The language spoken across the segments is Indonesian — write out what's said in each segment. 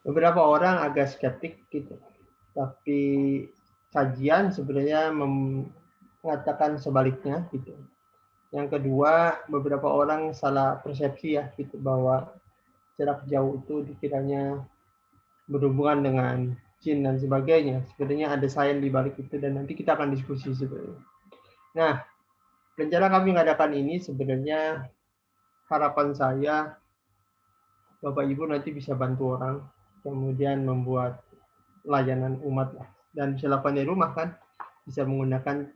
Beberapa orang agak skeptik gitu, tapi kajian sebenarnya mengatakan sebaliknya gitu. Yang kedua, beberapa orang salah persepsi ya gitu bahwa jarak jauh itu dikiranya berhubungan dengan jin dan sebagainya. Sebenarnya ada sains di balik itu dan nanti kita akan diskusi sebenarnya. Nah, rencana kami mengadakan ini sebenarnya harapan saya Bapak Ibu nanti bisa bantu orang, kemudian membuat layanan umat lah. Dan bisa lakukan di rumah kan, bisa menggunakan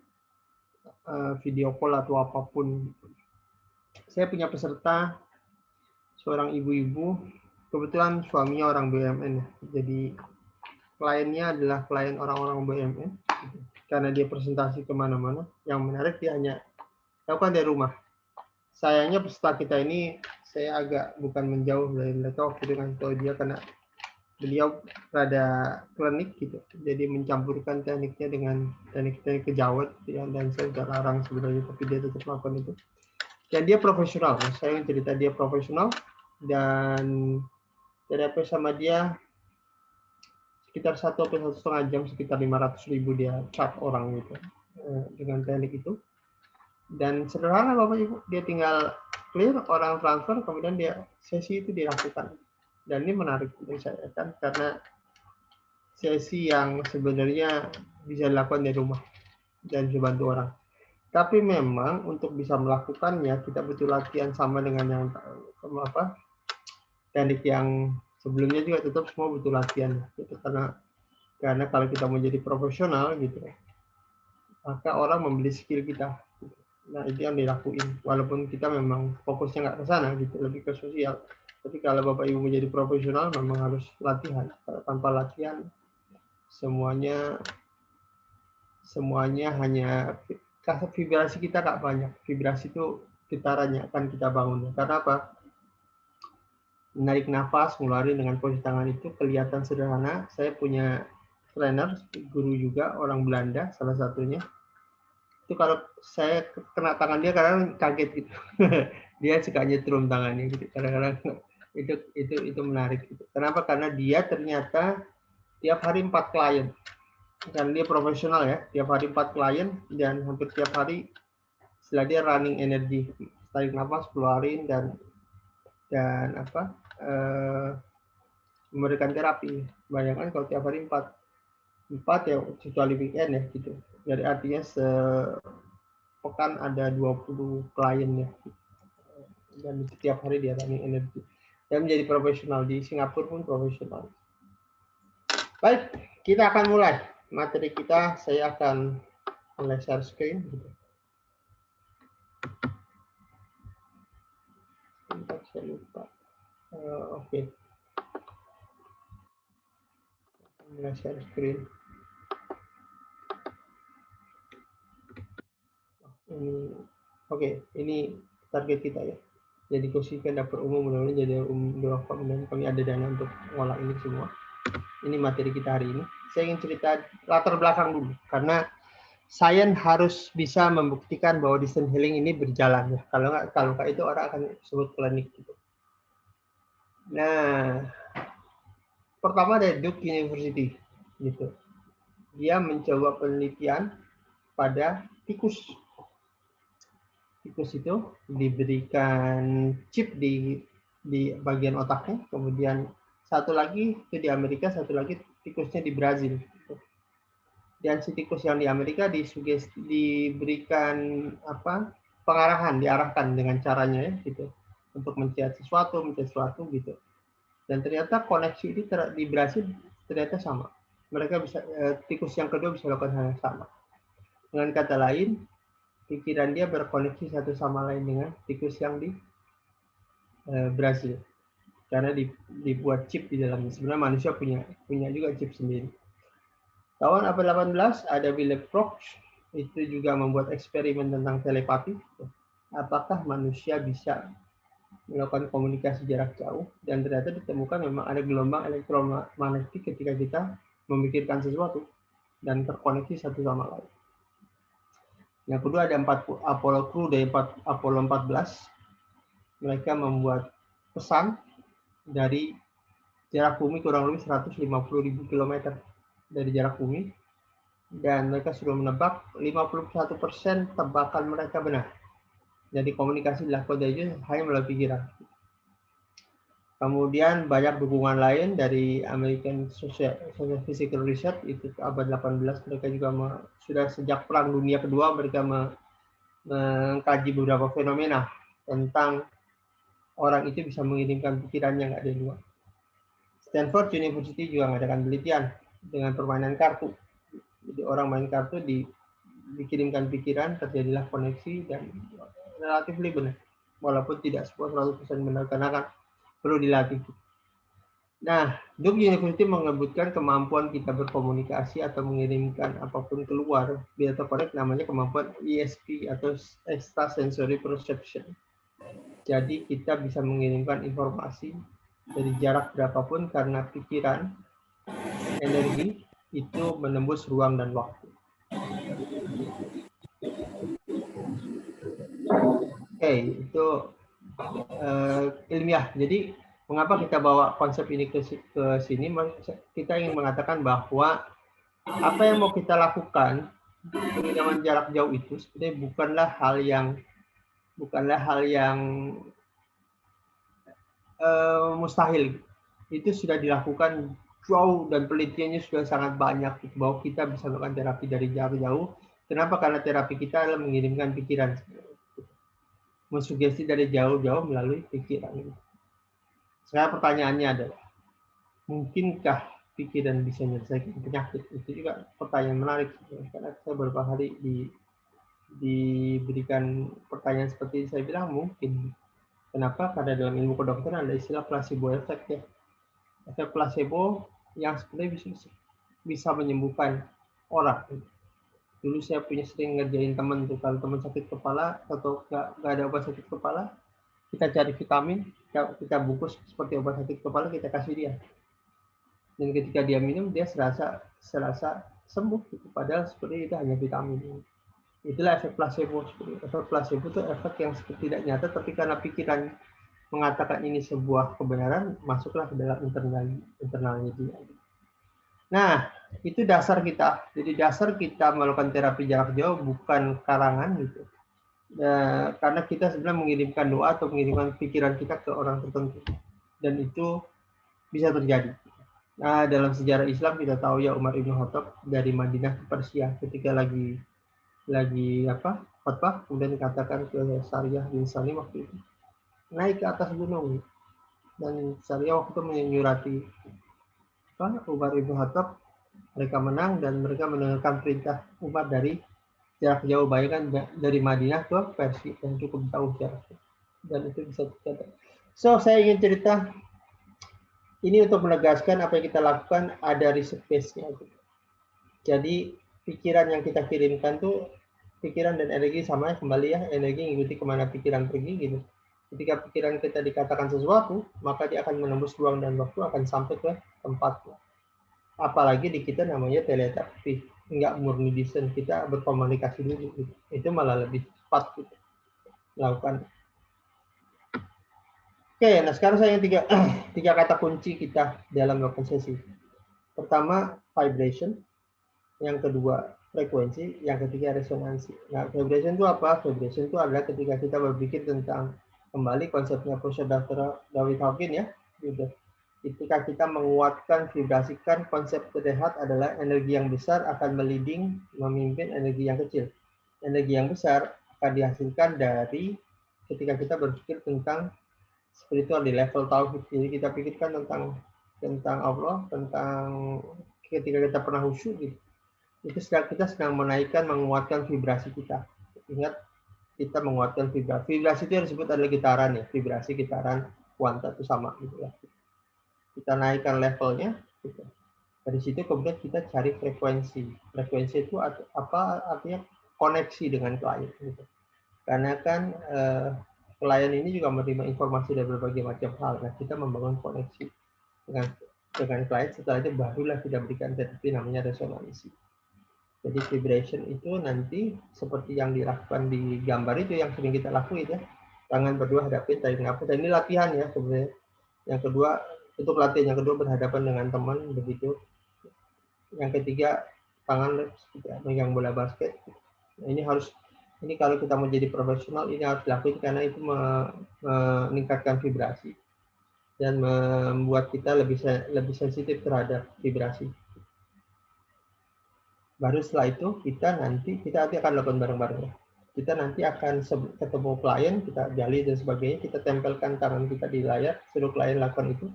video call atau apapun. Saya punya peserta seorang ibu-ibu, kebetulan suaminya orang BUMN ya. Jadi kliennya adalah klien orang-orang BUMN karena dia presentasi kemana-mana. Yang menarik dia hanya lakukan dari rumah. Sayangnya peserta kita ini saya agak bukan menjauh dari mereka waktu dengan tahu dia karena beliau rada klinik gitu, jadi mencampurkan tekniknya dengan teknik-teknik kejawat ya, dan saya sudah larang sebenarnya tapi dia tetap melakukan itu. Dan dia profesional, saya yang cerita dia profesional dan terapi sama dia sekitar 1 sampai 1,5 jam, sekitar 500.000 dia chat orang gitu dengan teknik itu. Dan sederhana Bapak Ibu, dia tinggal clear, orang transfer, kemudian dia sesi itu dilakukan. Dan ini menarik untuk saya kan, karena sesi yang sebenarnya bisa dilakukan di rumah dan bisa bantu orang. Tapi memang untuk bisa melakukannya kita butuh latihan sama dengan yang apa teknik yang sebelumnya juga tetap semua butuh latihan gitu, karena kalau kita mau jadi profesional gitu maka orang membeli skill kita. Nah itu yang dilakuin walaupun kita memang fokusnya nggak ke sana gitu, lebih ke sosial. Tapi kalau Bapak Ibu menjadi profesional memang harus latihan. Kalau tanpa latihan semuanya hanya vibrasi kita nggak banyak. Vibrasi itu getarannya akan kita bangun. Karena apa? Menarik nafas, ngeluarin dengan posisi tangan itu kelihatan sederhana. Saya punya trainer, guru juga, orang Belanda salah satunya. Itu kalau saya kena tangan dia kadang kaget gitu. Dia suka nyetrum tangannya gitu. Kadang-kadang itu menarik gitu. Kenapa? Karena dia ternyata tiap hari 4 klien. Dan dia profesional ya, tiap hari 4 klien dan hampir tiap hari setelah dia running energi, tarik nafas, keluarin dan memberikan terapi. Bayangkan kalau tiap hari 4 ya kecuali weekend ya gitu. Jadi artinya sepekan ada 20 klien ya. Dan setiap hari dia running energi. Dan menjadi profesional di Singapura pun profesional. Baik, kita akan mulai materi kita. Saya akan mulai share screen. Sebentar, saya lupa. Oke. Mulai share screen. Oke, ini target kita ya. Jadi kursikan dapur umum, mudah-mudahan jadi doakan dan kami ada dana untuk mengolah ini semua. Ini materi kita hari ini. Saya ingin cerita latar belakang dulu, karena sains harus bisa membuktikan bahwa distance healing ini berjalan ya. Kalau nggak itu orang akan sebut klinik gitu. Nah, pertama dari Duke University gitu. Dia mencoba penelitian pada tikus. Tikus itu diberikan chip di bagian otaknya, kemudian satu lagi itu di Amerika, satu lagi tikusnya di Brazil. Dan si tikus yang di Amerika diberikan pengarahan, diarahkan dengan caranya ya gitu, untuk mencari sesuatu gitu. Dan ternyata koneksi ini di Brazil ternyata sama. Mereka bisa tikus yang kedua bisa lakukan hal yang sama. Dengan kata lain, pikiran dia berkoneksi satu sama lain dengan tikus yang di Brazil, karena dibuat chip di dalamnya. Sebenarnya manusia punya juga chip sendiri. Tahun 18 ada Willem Frog, itu juga membuat eksperimen tentang telepati. Apakah manusia bisa melakukan komunikasi jarak jauh, dan ternyata ditemukan memang ada gelombang elektromagnetik ketika kita memikirkan sesuatu dan terkoneksi satu sama lain. Yang kedua ada Apollo crew dari Apollo 14. Mereka membuat pesan dari jarak bumi kurang lebih 150.000 km dari jarak bumi, dan mereka sudah menebak 51% tebakan mereka benar. Jadi komunikasi dilakukan dari hanya melalui pikiran. Kemudian banyak dukungan lain dari American Physical Research, itu abad 18 mereka juga sudah sejak Perang Dunia Kedua mereka mengkaji beberapa fenomena tentang orang itu bisa mengirimkan pikirannya nggak dari luar. Stanford University juga mengadakan penelitian dengan permainan kartu. Jadi orang main kartu dikirimkan pikiran, terjadilah koneksi dan relatif benar. Walaupun tidak 100% benar karena kan perlu dilatih. Nah, Duke University menyebutkan kemampuan kita berkomunikasi atau mengirimkan apapun keluar biar terkonek namanya kemampuan ESP atau extrasensory perception. Jadi kita bisa mengirimkan informasi dari jarak berapapun karena pikiran, energi itu menembus ruang dan waktu. Oke, itu ilmiah. Jadi mengapa kita bawa konsep ini ke sini? Kita ingin mengatakan bahwa apa yang mau kita lakukan pengiriman jarak jauh itu sebenarnya bukanlah hal yang mustahil. Itu sudah dilakukan jauh dan penelitiannya sudah sangat banyak bahwa kita bisa melakukan terapi dari jarak jauh. Kenapa? Karena terapi kita adalah mengirimkan pikiran, mensugesti dari jauh-jauh melalui pikiran. Sekarang pertanyaannya adalah, mungkinkah pikiran bisa menyelesaikan penyakit? Itu juga pertanyaan menarik, karena saya beberapa hari diberikan pertanyaan seperti ini, saya bilang mungkin. Kenapa? Karena dalam ilmu kedokteran ada istilah placebo effect ya. Efek placebo yang sebenarnya bisa menyembuhkan orang. Dulu saya sering ngerjain teman tuh, kalau teman sakit kepala atau nggak ada obat sakit kepala, kita cari vitamin, kita bungkus seperti obat sakit kepala, kita kasih dia. Dan ketika dia minum, dia serasa sembuh. Padahal sebenarnya itu hanya vitamin. Itulah efek placebo. Efek placebo itu efek yang tidak nyata, tapi karena pikiran mengatakan ini sebuah kebenaran, masuklah ke dalam internalnya dia. Nah, itu dasar kita. Jadi dasar kita melakukan terapi jarak jauh bukan karangan gitu. Karena kita sebenarnya mengirimkan doa atau mengirimkan pikiran kita ke orang tertentu. Dan itu bisa terjadi. Nah, dalam sejarah Islam kita tahu ya Umar Ibn Khattab dari Madinah ke Persia ketika lagi khutbah, kemudian dikatakan ke Sariyah bin Salim waktu itu naik ke atas gunung, dan Sariyah waktu itu menyurati Umar Ibn Khattab, mereka menang dan mereka mendengarkan perintah Umar dari jarak jauh, bayangkan dari Madinah ke Persia yang cukup jauh jaraknya, dan itu bisa tercatat. So saya ingin cerita ini untuk menegaskan apa yang kita lakukan ada riset base-nya. Jadi pikiran yang kita kirimkan tuh pikiran dan energi sama kembali ya, energi mengikuti kemana pikiran pergi gitu. Ketika pikiran kita dikatakan sesuatu, maka dia akan menembus ruang dan waktu, akan sampai ke tempatnya. Apalagi di kita namanya telepati, nggak murni desain, kita berkomunikasi dulu gitu. Itu malah lebih cepat gitu melakukan. Oke, nah sekarang saya yang tiga kata kunci kita dalam melakukan sesi. Pertama, vibration. Yang kedua, frekuensi. Yang ketiga, resonansi. Nah, vibration itu apa? Vibration itu adalah ketika kita berpikir tentang kembali konsepnya Profesor Dr. David Hawkins ya. Gitu. Ketika kita menguatkan, vibrasikan konsep terlihat adalah energi yang besar akan memimpin energi yang kecil. Energi yang besar akan dihasilkan dari ketika kita berpikir tentang spiritual di level tauhid. Jadi kita pikirkan tentang Allah, tentang ketika kita pernah khusyuk gitu. Itu kita sedang menaikkan, menguatkan vibrasi kita. Ingat, kita menguatkan vibrasi. Vibrasi itu yang disebut adalah getaran ya, vibrasi, getaran, kuanta itu sama gitu ya. Kita naikkan levelnya gitu. Dari situ kemudian kita cari frekuensi. Frekuensi itu apa artinya? Koneksi dengan klien gitu. Karena kan klien ini juga menerima informasi dari berbagai macam hal. Nah, kita membangun koneksi dengan klien, setelah itu barulah kita berikan terapi namanya resonansi. Jadi vibration itu nanti seperti yang dilakukan di gambar itu yang sering kita lakukan ya. Tangan berdua hadapin tarik nafas. Dan ini latihan ya sebenarnya. Yang kedua, Untuk latihan yang kedua berhadapan dengan teman begitu. Yang ketiga tangan megang bola basket. Nah, ini kalau kita mau jadi profesional ini harus dilakukan karena itu meningkatkan vibrasi dan membuat kita lebih sensitif terhadap vibrasi. Baru setelah itu kita nanti akan lakukan bareng-bareng. Kita nanti akan ketemu klien, kita gali dan sebagainya, kita tempelkan tangan kita di layar, suruh klien lakukan itu,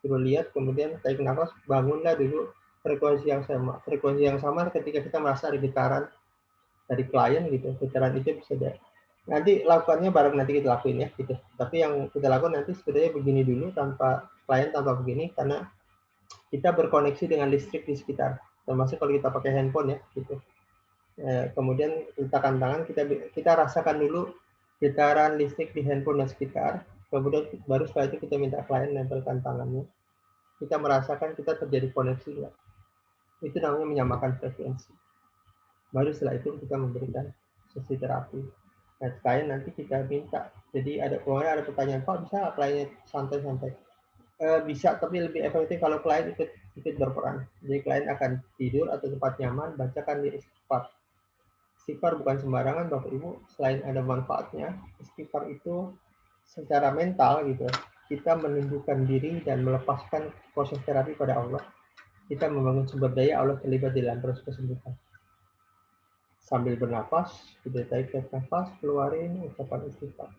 suruh lihat, kemudian tarik nafas, bangunlah dulu frekuensi yang sama ketika kita merasa ada getaran dari klien gitu, getaran itu bisa ada. Nanti lakukannya bareng, nanti kita lakuin ya gitu. Tapi yang kita lakukan nanti sebenarnya begini dulu, tanpa klien, tanpa begini, karena kita berkoneksi dengan listrik di sekitar, termasuk kalau kita pakai handphone ya gitu. Kemudian letakkan tangan, kita rasakan dulu getaran listrik di handphone dan sekitar, kemudian baru setelah itu kita minta klien nempelkan tangannya, kita merasakan kita terjadi koneksi ya. Itu namanya menyamakan frekuensi. Baru setelah itu kita memberikan sesi terapi. Nah, klien nanti kita minta, jadi ada pertanyaan, Pak bisa kliennya santai-santai? Bisa, tapi lebih efektif kalau klien ikut berperan. Jadi klien akan tidur atau tempat nyaman, bacakan di istighfar. Istighfar bukan sembarangan, Bapak Ibu. Selain ada manfaatnya, istighfar itu secara mental gitu, kita menundukkan diri dan melepaskan proses terapi pada Allah. Kita membangun sumber daya, Allah terlibat di dalam proses kesembuhan. Sambil bernapas, kita tarik nafas, keluarin, ucapan istighfar.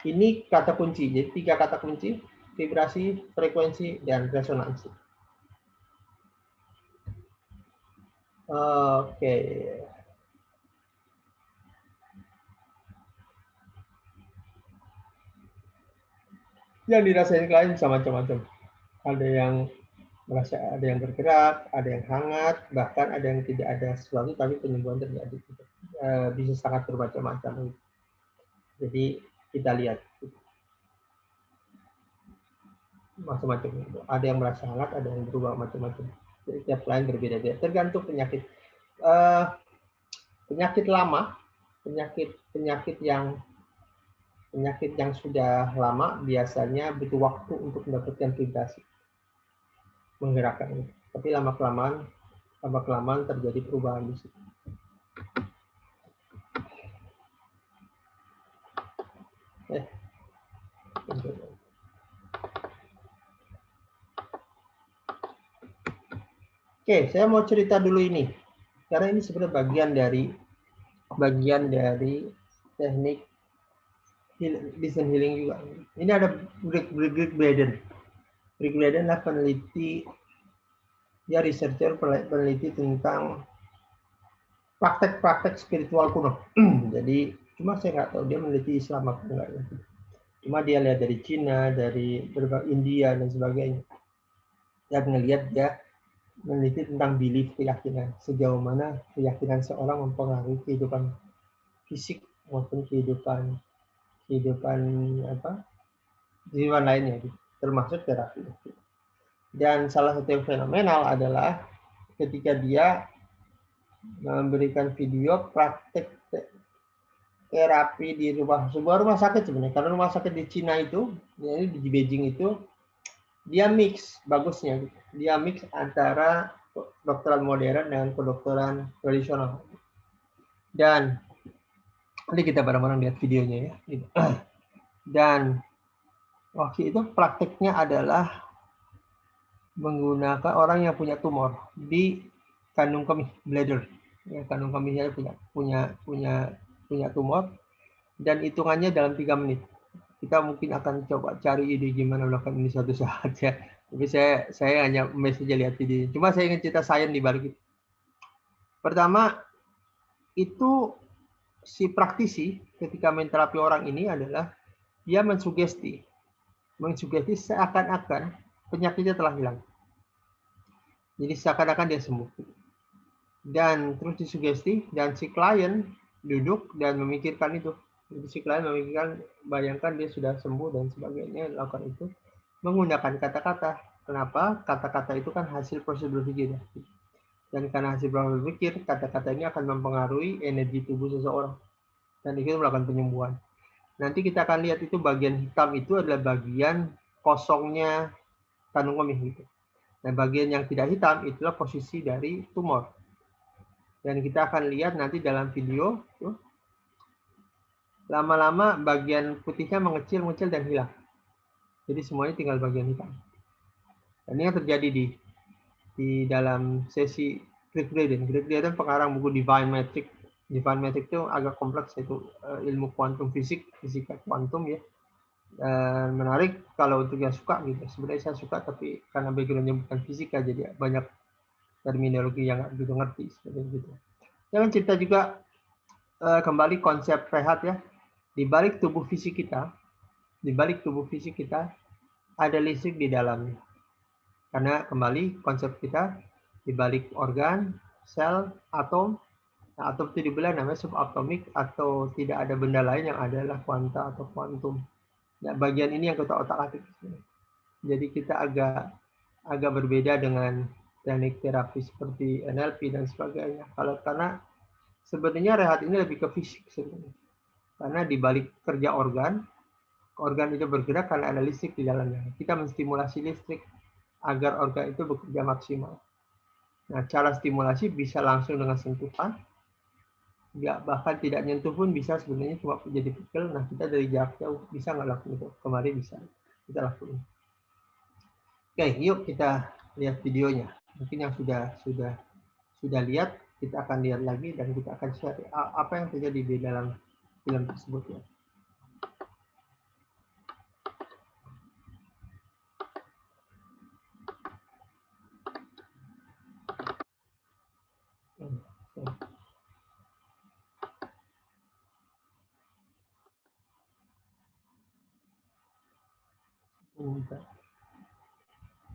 Ini kata kunci, jadi 3 kata kunci: vibrasi, frekuensi, dan resonansi. Oke. Yang dirasain klien bisa macam-macam. Ada yang merasa ada yang bergerak, ada yang hangat, bahkan ada yang tidak ada sesuatu tapi penyembuhan terjadi. Bisa sangat bermacam-macam. Jadi kita lihat macam-macam. Ada yang merasa hangat, ada yang berubah macam-macam. Jadi tiap klien berbeda-beda. Tergantung penyakit. Penyakit lama, penyakit yang sudah lama biasanya butuh waktu untuk mendapatkan vibrasi menggerakkan. Tapi lama kelamaan terjadi perubahan di situ. Oke, saya mau cerita dulu ini karena ini sebenarnya bagian dari teknik listen healing juga. Ini ada Greg Braden. Greg Braden adalah peneliti, dia researcher, peneliti tentang praktek-praktek spiritual kuno. Jadi cuma saya nggak tahu dia meneliti Islam apa enggak ya. Cuma dia lihat dari Cina, dari berbagai India dan sebagainya. Dan ngelihat dia meneliti tentang belief, keyakinan, sejauh mana keyakinan seorang mempengaruhi kehidupan fisik maupun kehidupan lainnya, termasuk terapi. Dan salah satu yang fenomenal adalah ketika dia memberikan video praktek terapi di sebuah rumah sakit sebenarnya, karena rumah sakit di Cina itu, ini di Beijing itu, dia mix bagusnya, dia mix antara kedokteran modern dengan kedokteran tradisional. Dan nanti kita bareng-bareng lihat videonya ya. Dan waktu itu prakteknya adalah menggunakan orang yang punya tumor di kandung kemih, bladder. Ya, kandung kemihnya punya tumor, dan hitungannya dalam 3 menit. Kita mungkin akan coba cari ide gimana melakukan ini suatu saat ya. Tapi saya hanya message lihat video. Cuma saya ingin cerita sains di balik itu. Pertama, itu si praktisi ketika menterapi orang ini adalah dia mensugesti seakan-akan penyakitnya telah hilang. Jadi seakan-akan dia sembuh. Dan terus disugesti, dan si klien duduk dan memikirkan itu. Jadi si klien memikirkan, bayangkan dia sudah sembuh dan sebagainya, lakukan itu menggunakan kata-kata. Kenapa? Kata-kata itu kan hasil proses berpikir. Dan karena hasil proses berpikir, kata-kata ini akan mempengaruhi energi tubuh seseorang. Dan itu melakukan penyembuhan. Nanti kita akan lihat itu bagian hitam itu adalah bagian kosongnya kandung kemih gitu. Nah, bagian yang tidak hitam itulah posisi dari tumor. Dan kita akan lihat nanti dalam video, lama-lama bagian putihnya mengecil dan hilang. Jadi semuanya tinggal bagian hitam. Dan ini yang terjadi di dalam sesi Greg Braden. Greg Braden pengarang buku Divine Metric. Divine Metric itu agak kompleks, yaitu ilmu kuantum fisika kuantum ya. Dan menarik kalau untuk yang suka gitu. Sebenarnya saya suka, tapi karena backgroundnya bukan fisika, jadi banyak terminologi yang nggak begitu ngerti seperti itu. Jangan cerita juga kembali konsep rehat ya. Di balik tubuh fisik kita, ada listrik di dalamnya. Karena kembali konsep kita di balik organ, sel, atom. Nah, atom itu dibelah namanya subatomik, atau tidak ada benda lain yang adalah kuanta atau kuantum. Nah, bagian ini yang kita otak-atik. Jadi kita agak berbeda dengan teknik terapi seperti NLP dan sebagainya. Karena sebenarnya rehat ini lebih ke fisik sebenarnya. Karena di balik kerja organ itu bergerak karena ada listrik di dalamnya. Kita menstimulasi listrik agar organ itu bekerja maksimal. Nah, cara stimulasi bisa langsung dengan sentuhan, bahkan tidak nyentuh pun bisa, sebenarnya cuma jadi pegel. Nah, kita dari jarak jauh bisa nggak lakukan itu? Kemarin bisa kita lakukan. Oke, yuk kita lihat videonya. Mungkin yang sudah lihat, kita akan lihat lagi dan kita akan share apa yang terjadi di dalam film tersebut ya.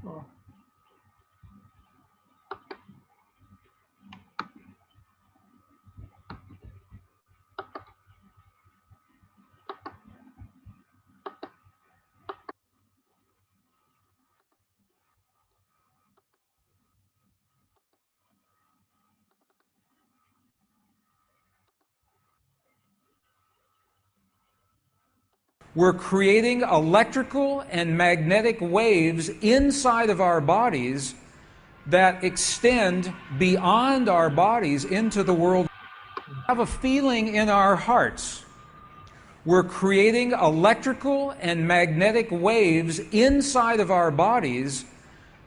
Oh. We're creating electrical and magnetic waves inside of our bodies that extend beyond our bodies into the world. We have a feeling in our hearts. We're creating electrical and magnetic waves inside of our bodies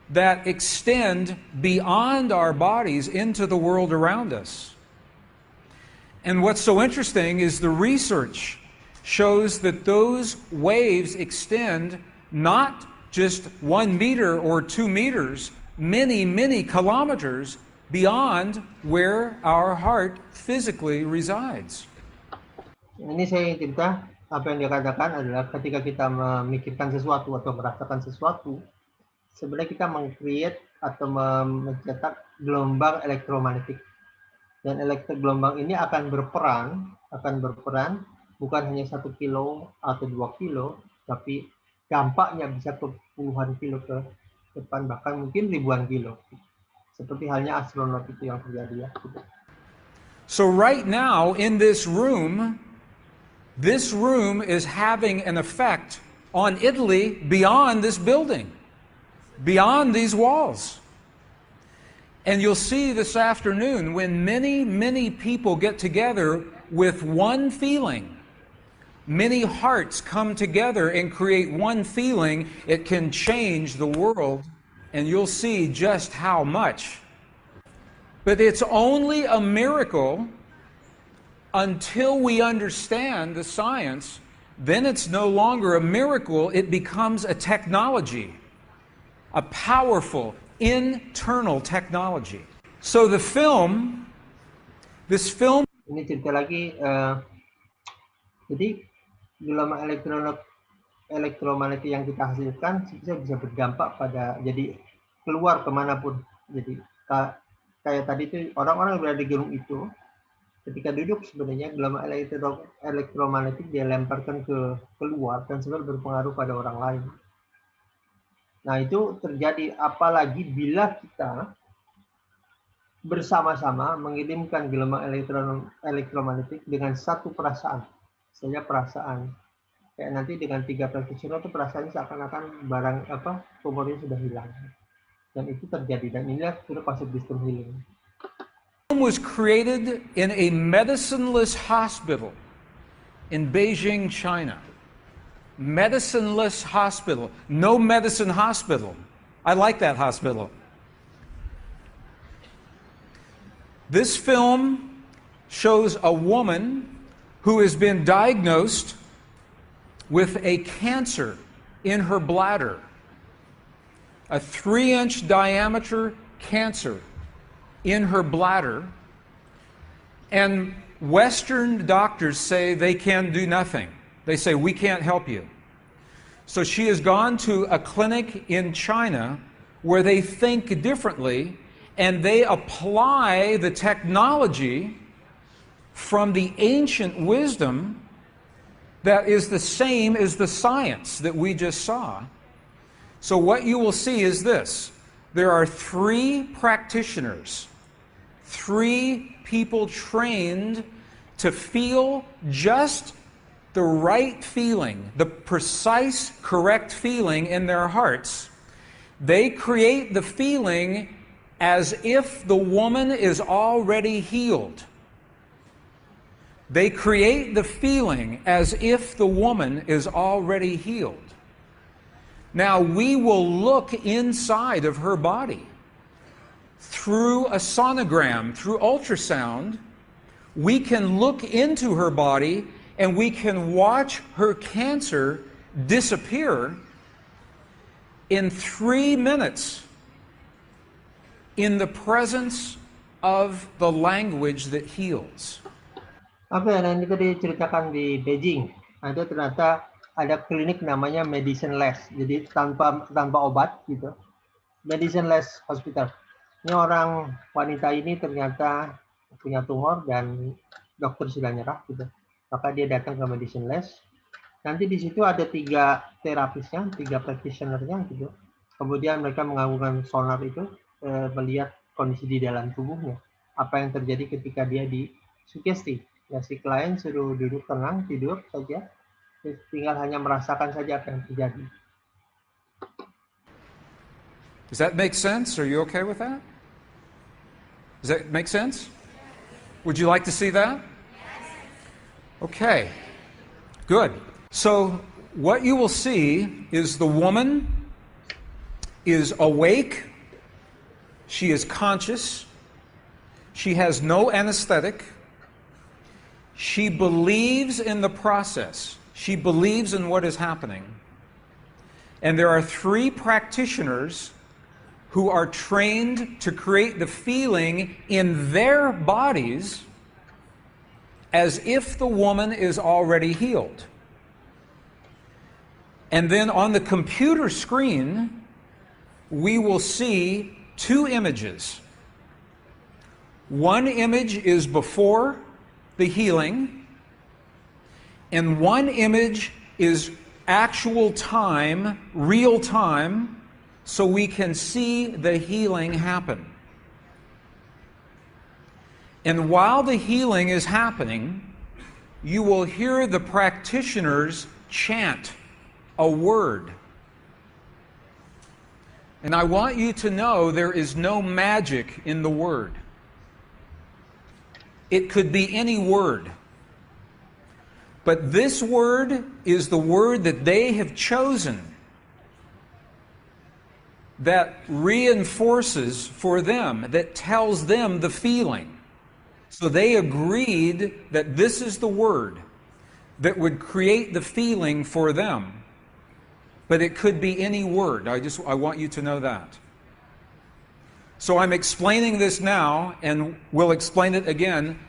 that extend beyond our bodies into the world around us. And what's so interesting is the research shows that those waves extend not just 1 meter or 2 meters, many, many kilometers beyond where our heart physically resides. Ini saya ingin cerita, apa yang dikatakan adalah ketika kita memikirkan sesuatu atau merasakan sesuatu, sebenarnya kita meng-create atau mencetak gelombang elektromagnetik. Dan gelombang ini akan berperan bukan hanya 1 kilo atau 2 kilo, tapi dampaknya bisa ke puluhan kilo ke depan, bahkan mungkin ribuan kilo. Seperti halnya astronot itu yang terjadi ya. So right now in this room is having an effect on Italy beyond this building, beyond these walls. And you'll see this afternoon when many, many people get together with one feeling, many hearts come together and create one feeling, it can change the world, and you'll see just how much. But it's only a miracle until we understand the science. Then it's no longer a miracle, it becomes a technology, a powerful internal technology. So this film. Ini cerita lagi, jadi gelombang elektromagnetik yang kita hasilkan bisa berdampak pada, jadi keluar kemanapun. Jadi kayak tadi itu orang-orang yang berada di gedung itu, ketika duduk sebenarnya gelombang elektromagnetik dia lemparkan keluar dan sebenarnya berpengaruh pada orang lain. Nah, itu terjadi apalagi bila kita bersama-sama mengirimkan gelombang elektromagnetik dengan satu perasaan. Misalnya perasaan Kayak nanti dengan 3 practitioner itu perasaannya seakan-akan tumornya sudah hilang. Dan itu terjadi, dan inilah sudah positive system healing. Was created in a medicineless hospital in Beijing, China. Medicineless hospital. No medicine hospital. I like that hospital. This film shows a woman who has been diagnosed with a cancer in her bladder, a 3-inch diameter cancer in her bladder, and Western doctors say they can do nothing. They say, we can't help you. So she has gone to a clinic in China where they think differently, and they apply the technology from the ancient wisdom that is the same as the science that we just saw. So what you will see is this. There are 3 practitioners, 3 people trained to feel just the right feeling, the precise, correct feeling in their hearts. They create the feeling as if the woman is already healed. They create the feeling as if the woman is already healed. Now, we will look inside of her body through a sonogram, through ultrasound. We can look into her body and we can watch her cancer disappear in 3 minutes in the presence of the language that heals. Oke, dan itu diceritakan di Beijing. Ada ternyata ada klinik namanya Medicineless, jadi tanpa obat gitu. Medicineless Hospital. Ini orang wanita ini ternyata punya tumor dan dokter sudah nyerah gitu. Maka dia datang ke Medicineless. Nanti di situ ada 3 terapisnya, 3 practitionernya gitu. Kemudian mereka menggabungkan sonar itu melihat kondisi di dalam tubuhnya. Apa yang terjadi ketika dia disugesti. Ya, si klien suruh duduk tenang, tidur saja, tinggal hanya merasakan saja apa yang terjadi. Does that make sense? Are you okay with that? Does that make sense? Would you like to see that? Okay, good. So what you will see is the woman is awake, she is conscious, she has no anesthetic, she believes in the process, she believes in what is happening. And there are 3 practitioners who are trained to create the feeling in their bodies as if the woman is already healed. And then on the computer screen, we will see 2 images. One image is before the healing, and one image is actual time, real time, so we can see the healing happen. And while the healing is happening, you will hear the practitioners chant a word. And I want you to know there is no magic in the word. It could be any word. But this word is the word that they have chosen that reinforces for them, that tells them the feeling. So they agreed that this is the word that would create the feeling for them. But it could be any word. I want you to know that. So I'm explaining this now, and we'll explain it again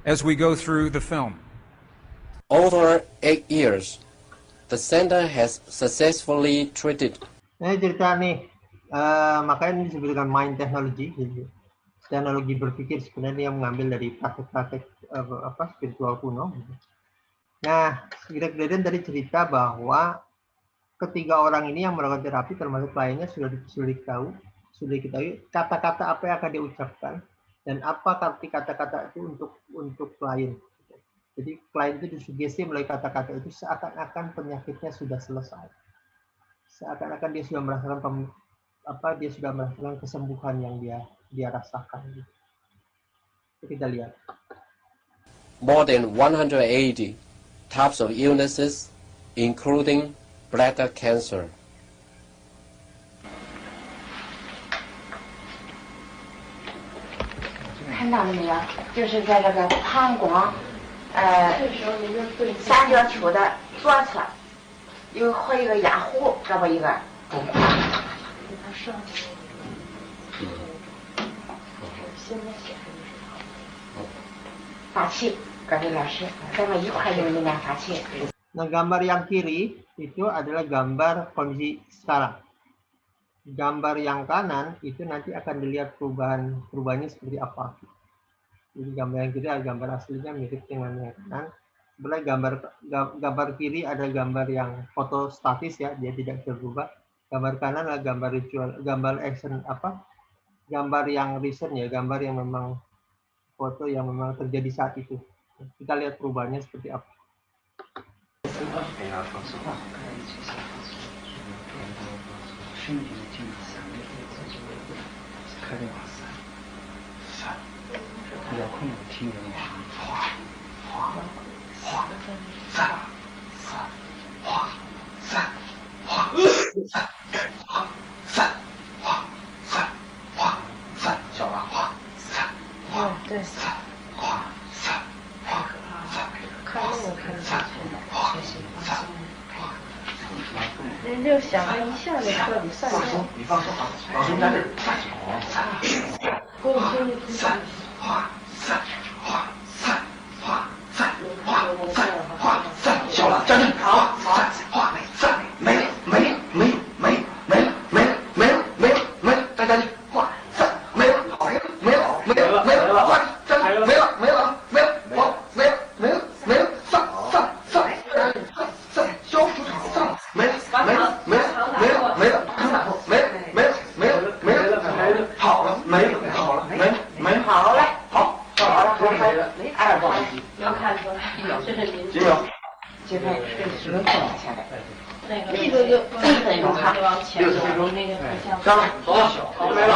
as we go through the film. Over 8 years, the center has successfully treated. Ini cerita nih, makanya ini disebut dengan mind technology, gitu. Teknologi berpikir sebenarnya yang mengambil dari praktek-praktek spiritual kuno. Gitu. Nah, Greg tadi cerita bahwa ketiga orang ini yang melakukan terapi termasuk kliennya sudah diketahui kata-kata apa yang akan diucapkan dan apa arti kata-kata itu untuk klien. Jadi klien itu disugesti melalui kata-kata itu seakan-akan penyakitnya sudah selesai. Seakan-akan dia sudah merasakan dia sudah merasakan kesembuhan yang dia rasakan. Kita lihat. More than 180 types of illnesses, including bladder cancer. 看到了没有？就是在这个膀胱，三角球的左侧，和一个压弧，这么一个中块。发起，各位老师，咱们一块用力量发起。 Nah, gambar yang kiri itu adalah gambar kondisi sekarang. Gambar yang kanan itu nanti akan dilihat perubahannya seperti apa. Jadi gambar yang kiri adalah gambar aslinya mirip dengan yang kanan. Sebenarnya gambar kiri ada gambar yang foto statis ya, dia tidak berubah. Gambar kanan adalah gambar ritual, gambar action gambar yang recent ya, gambar yang memang foto yang memang terjadi saat itu. Kita lihat perubahannya seperti apa. 就想着一下就彻底散掉。你放松，老师在这儿。给我听听。小了，站住！好，没了，再站去，没了，好，没了，消除上了，没了，好了，没了，好了，二宝，能看出来，这是您几秒？这边只能放下来。那个力度就1分钟哈。往前走，那个不像。上来，走，好，没了。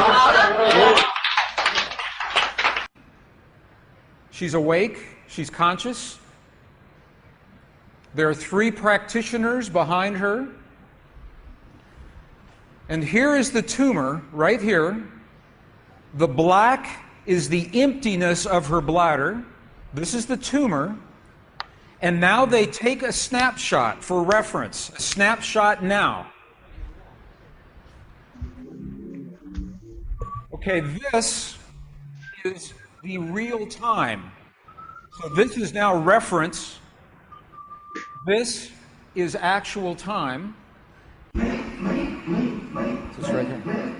She's awake, she's conscious. There are 3 practitioners behind her. And here is the tumor, right here. The black is the emptiness of her bladder. This is the tumor. And now they take a snapshot for reference. A snapshot now. Okay, this is the real time. So this is now reference. This is actual time. This right here.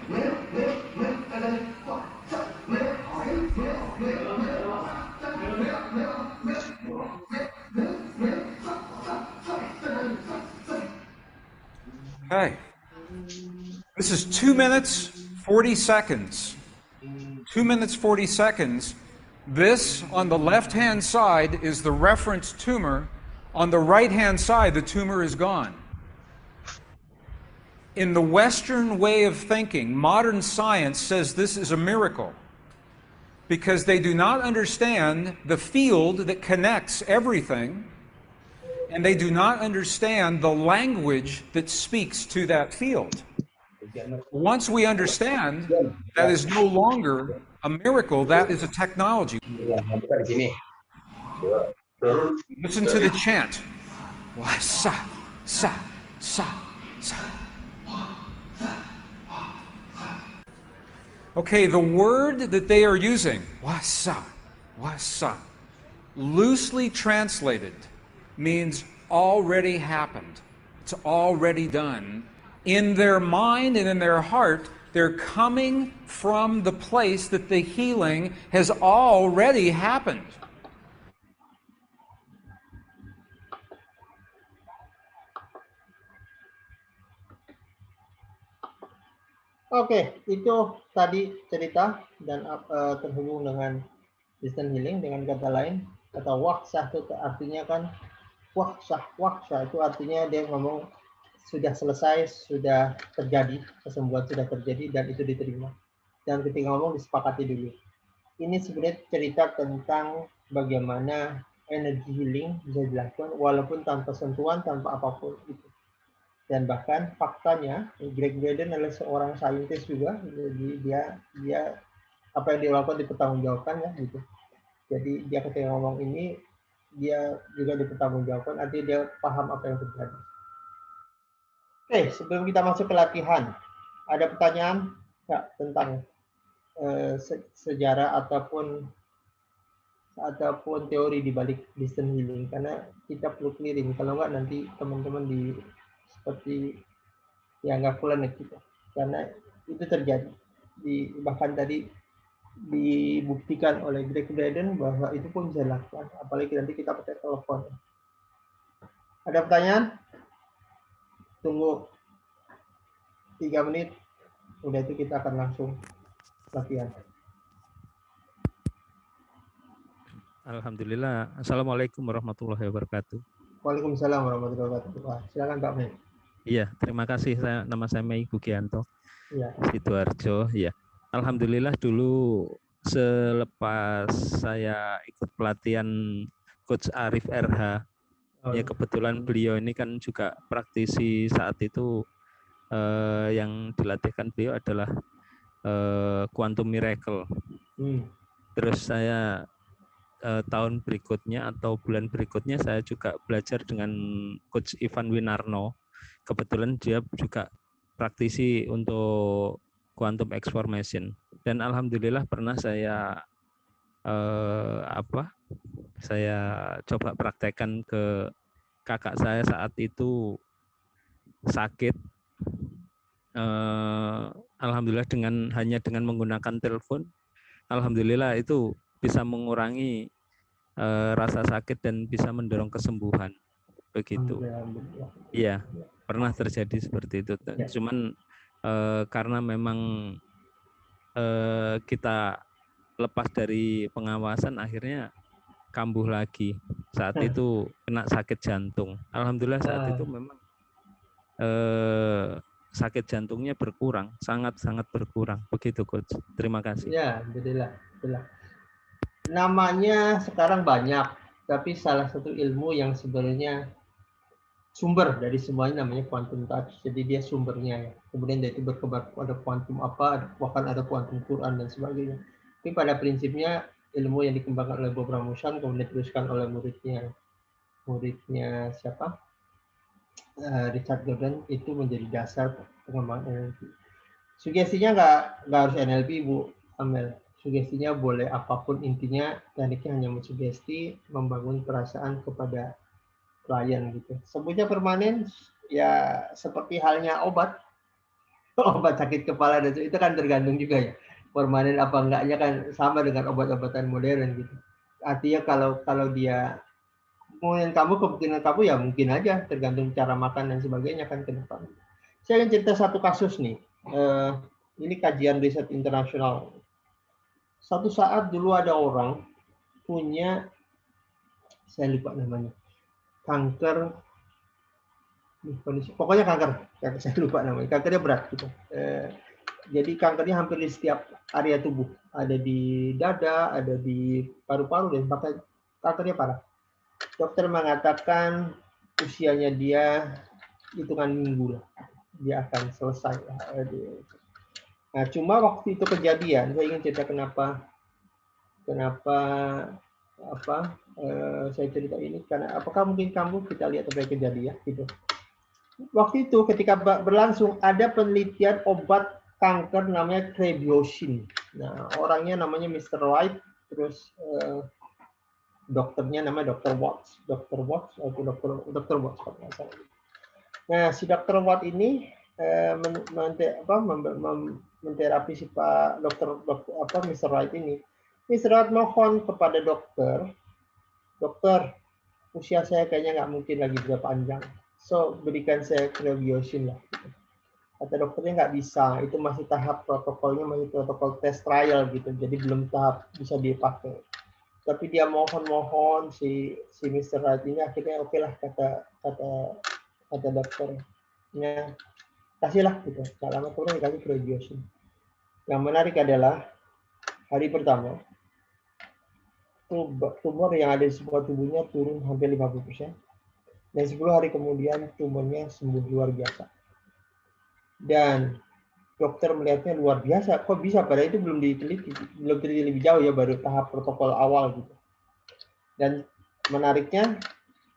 Okay. This is 2 minutes, 40 seconds. 2 minutes, 40 seconds. This, on the left-hand side, is the reference tumor. On the right-hand side, the tumor is gone. In the Western way of thinking, modern science says this is a miracle because they do not understand the field that connects everything, and they do not understand the language that speaks to that field. Once we understand, that is no longer a miracle, that is a technology. Listen to the chant. Wa sa sa sa sa. Okay, the word that they are using, wasa, loosely translated, means already happened. It's already done. In their mind and in their heart, they're coming from the place that the healing has already happened. Oke, itu tadi cerita dan terhubung dengan distance healing. Dengan kata lain, atau waksah itu artinya kan waksah itu artinya dia ngomong sudah selesai, sudah terjadi, kesembuhan sudah terjadi dan itu diterima. Dan ketika ngomong disepakati dulu. Ini sebenarnya cerita tentang bagaimana energi healing bisa dilakukan walaupun tanpa sentuhan, tanpa apapun gitu. Dan bahkan faktanya Greg Braden adalah seorang saintis juga, jadi dia apa yang dia lakukan dipertanggungjawabkan ya gitu. Jadi dia ketika ngomong ini dia juga dipertanggungjawabkan, artinya dia paham apa yang terjadi. Oke, sebelum kita masuk ke latihan, ada pertanyaan nggak tentang sejarah ataupun teori di balik distance healing, karena kita perlu clearing, kalau nggak nanti teman-teman seperti ya nggak planet gitu, karena itu terjadi bahkan tadi dibuktikan oleh Greg Braden bahwa itu pun bisa dilakukan, apalagi nanti kita pakai telepon. Ada pertanyaan? Tunggu 3 menit, udah itu kita akan langsung latihan. Alhamdulillah. Assalamualaikum warahmatullahi wabarakatuh. Waalaikumsalam warahmatullahi wabarakatuh. Silakan Pak Mei. Iya, terima kasih. Nama saya Mei Bugianto. Iya. Sidoarjo. Ya. Alhamdulillah dulu selepas saya ikut pelatihan Coach Arif RH, ya kebetulan beliau ini kan juga praktisi saat itu, yang dilatihkan beliau adalah Quantum Miracle. Terus saya tahun berikutnya atau bulan berikutnya saya juga belajar dengan Coach Ivan Winarno. Kebetulan dia juga praktisi untuk Quantum Transformation. Dan alhamdulillah pernah saya saya coba praktekkan ke kakak saya saat itu sakit. Alhamdulillah hanya dengan menggunakan telepon, alhamdulillah itu bisa mengurangi rasa sakit dan bisa mendorong kesembuhan. Begitu. Iya, pernah terjadi seperti itu. Ya. Cuman karena memang kita lepas dari pengawasan, akhirnya kambuh lagi. Saat itu kena sakit jantung. Alhamdulillah saat itu memang sakit jantungnya berkurang, sangat-sangat berkurang. Begitu Coach. Terima kasih. Ya, alhamdulillah. Namanya sekarang banyak, tapi salah satu ilmu yang sebenarnya sumber dari semuanya namanya quantum touch. Jadi dia sumbernya ya. Kemudian dari itu berkembang ada quantum apa, bahkan ada quantum Quran dan sebagainya. Tapi pada prinsipnya ilmu yang dikembangkan oleh Bob Ramoshan kemudian diteruskan oleh muridnya siapa? Richard Gordon, itu menjadi dasar pengembangan NLP. Sugestinya nggak harus NLP Bu Amel. Sugestinya boleh apapun, intinya tekniknya hanya mensugesti, membangun perasaan kepada klien gitu. Sebutnya permanen ya seperti halnya obat sakit kepala dan itu kan tergantung juga ya. Permanen apa enggaknya kan sama dengan obat-obatan modern gitu. Artinya kalau dia kemungkinan kamu ya mungkin aja tergantung cara makan dan sebagainya kan ke depan. Saya ingin cerita satu kasus nih. Ini kajian riset internasional. Satu saat dulu ada orang punya, saya lupa namanya, kanker, pokoknya kanker, saya lupa namanya, kankernya berat gitu. Jadi kankernya hampir di setiap area tubuh, ada di dada, ada di paru-paru, dan bahkan kankernya parah. Dokter mengatakan usianya dia hitungan minggu lah, dia akan selesai. Nah, cuma waktu itu kejadian, saya ingin cerita kenapa saya cerita ini, karena apakah mungkin kita lihat apa yang kejadian gitu. Waktu itu ketika berlangsung ada penelitian obat kanker namanya Kreviosin. Nah, orangnya namanya Mr. Wright, terus dokternya namanya Dr. Watts atau Dr. Watts kalau nggak salah. Nah, si Dr. Watts ini menterapi si Pak Mr. Wright ini. Mr. Wright mohon kepada dokter, usia saya kayaknya nggak mungkin lagi bisa panjang, so berikan saya Kreviosin lah. Kata dokternya nggak bisa, itu masih tahap protokolnya, masih protokol test trial gitu, jadi belum tahap bisa dipakai. tapi dia mohon si Mr. Wright ini akhirnya oke lah kata dokternya, kasihlah gitu. Gak lama kemudian dikasih Prebiosin. Yang menarik adalah hari pertama tumor yang ada di sebuah tubuhnya turun hampir 50%, dan 10 hari kemudian tumornya sembuh luar biasa. Dan dokter melihatnya luar biasa, kok bisa? Padahal itu belum diteliti lebih jauh ya, baru tahap protokol awal gitu. Dan menariknya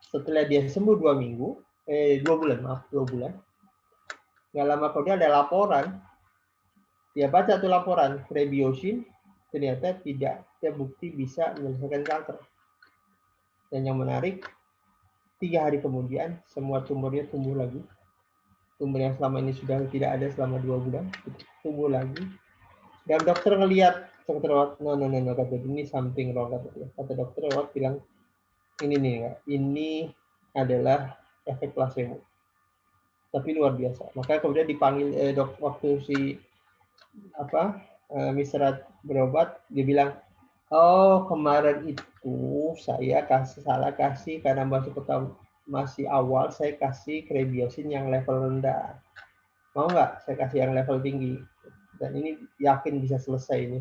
setelah dia sembuh 2 bulan, nggak lama kemudian ada laporan, dia baca tuh laporan, Prebiosin ternyata tidak terbukti bisa menyelesaikan kanker. Dan yang menarik, 3 hari kemudian semua tumornya tumbuh lagi. Tumor yang selama ini sudah tidak ada selama 2 bulan, tumbuh lagi. Dan dokter ngelihat, dokter Watt, no, kata ini something wrong, kata dokter Watt bilang, ini adalah efek placebo. Tapi luar biasa. Maka kemudian dipanggil waktu si Mr. Watt berobat, dia bilang, oh kemarin itu saya salah kasih karena masih awal, saya kasih Prebiosin yang level rendah. Mau nggak saya kasih yang level tinggi? Dan ini yakin bisa selesai ini.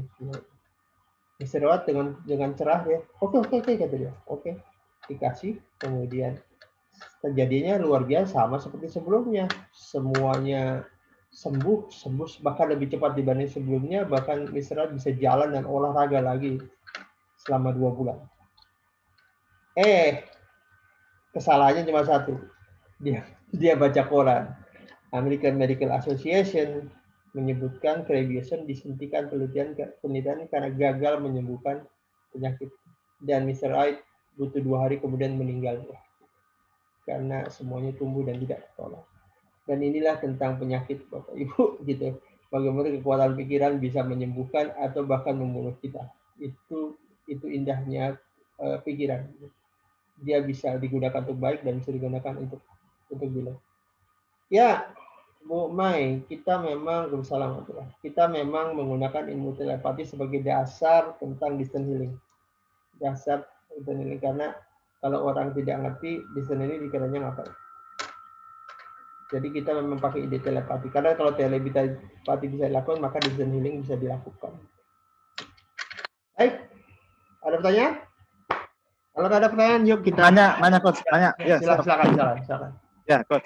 Mr. Watt dengan cerah ya, oke kata dia, oke dikasih. Kemudian terjadinya luar biasa, sama seperti sebelumnya, semuanya sembuh bahkan lebih cepat dibanding sebelumnya. Bahkan Mr. Watt bisa jalan dan olahraga lagi selama 2 bulan. Kesalahannya cuma satu, dia baca koran. American Medical Association menyebutkan Prebiosin disuntikan penelitian karena gagal menyembuhkan penyakit, dan Mr. Wright butuh 2 hari kemudian meninggal karena semuanya tumbuh dan tidak tertolong. Dan inilah tentang penyakit Bapak Ibu gitu. Bagaimana kekuatan pikiran bisa menyembuhkan atau bahkan membunuh kita. Itu indahnya pikiran. Dia bisa digunakan untuk baik dan bisa digunakan untuk bilang. Ya, Bu Mai, kita memang kita memang menggunakan ilmu telepati sebagai dasar tentang distance healing. Dasar distance healing, karena kalau orang tidak ngerti distance healing dikiranya ngapain. Jadi kita memang pakai ide telepati. Karena kalau telepati bisa dilakukan, maka distance healing bisa dilakukan. Baik, ada pertanyaan? Kalau ada pertanyaan, yuk kita nanya coach, nanya. Ya, silakan. Ya, coach,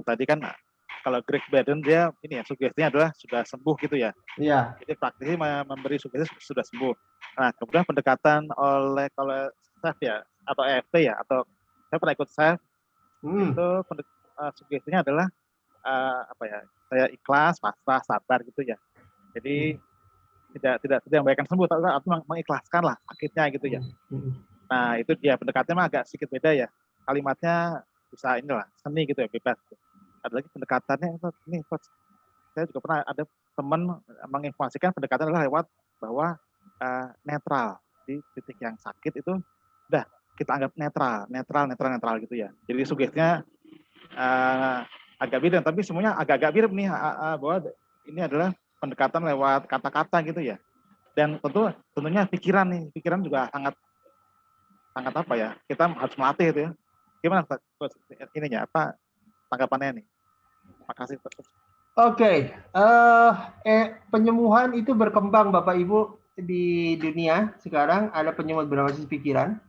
tadi kan kalau Greg Braden dia ini ya sugestinya adalah sudah sembuh gitu ya. Iya. Jadi praktisi memberi sugesti sudah sembuh. Nah, kemudian pendekatan oleh SEF ya atau EFT ya, atau saya pernah ikut SEF. Itu sugestinya adalah saya ikhlas, pasrah, sabar gitu ya. Jadi tidak membayangkan sembuh, tapi mengikhlaskan lah sakitnya gitu ya. Nah, itu dia pendekatannya agak sedikit beda ya. Kalimatnya bisa inilah seni gitu ya, bebas. Ada lagi pendekatannya ini coach. Saya juga pernah ada teman menginformasikan pendekatan adalah lewat bahwa netral di titik yang sakit itu udah kita anggap netral gitu ya. Jadi sugestinya agak beda, tapi semuanya agak mirip nih bahwa ini adalah pendekatan lewat kata-kata gitu ya. Dan tentunya pikiran juga sangat apa ya, kita harus melatih itu ya. Gimana ininya tanggapannya nih? Makasih. Oke, penyembuhan itu berkembang Bapak Ibu di dunia sekarang. Ada penyembuhan berbasis pikiran,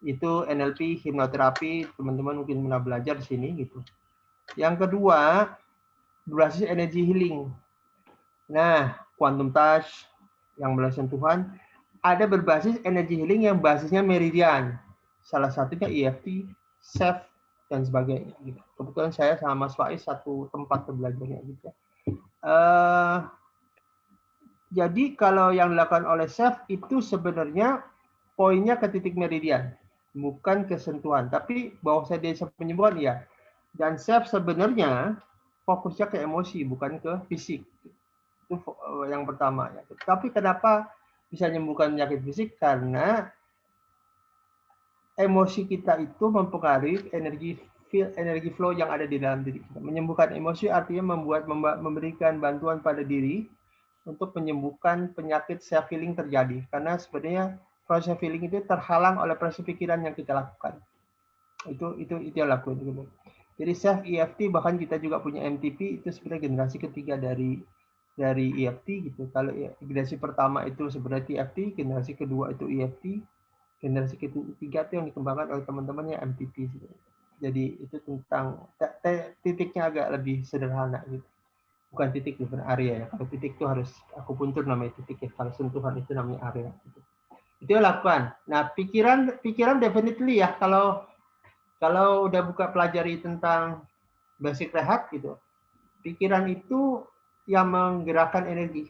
itu NLP, hipnoterapi, teman-teman mungkin pernah belajar di sini gitu. Yang kedua, berbasis energy healing. Nah, quantum touch yang melalui sentuhan, ada berbasis energy healing yang basisnya meridian. Salah satunya EFT, SEF, dan sebagainya. Gitu. Kebetulan saya sama Mas Faiz satu tempat belajarnya. Gitu. Jadi kalau yang dilakukan oleh SEF itu sebenarnya poinnya ke titik meridian, bukan ke sentuhan. Tapi bahwa saya desa penyembuhan ya. Dan SEF sebenarnya fokusnya ke emosi, bukan ke fisik. Itu yang pertama. Ya. Tapi kenapa bisa menyembuhkan penyakit fisik? Karena emosi kita itu mempengaruhi energi flow yang ada di dalam diri kita. Menyembuhkan emosi artinya memberikan bantuan pada diri untuk menyembuhkan penyakit self healing terjadi. Karena sebenarnya proses feeling itu terhalang oleh proses pikiran yang kita lakukan. Itu yang lakukan gitu. Jadi self EFT, bahkan kita juga punya MTP, itu sebenarnya generasi ketiga dari EFT gitu. Kalau generasi pertama itu sebenarnya TFT, generasi kedua itu EFT, generasi ketiga itu yang dikembangkan oleh teman-temannya MTP. Gitu. Jadi itu tentang titiknya agak lebih sederhana gitu. Bukan titik bukan area ya. Kalau titik itu harus akupuntur namanya titik ya. Kalau sentuhan itu namanya area. Gitu. Itu yang lakukan. Nah pikiran definitely ya, kalau udah buka pelajari tentang basic rehat gitu, pikiran itu yang menggerakkan energi.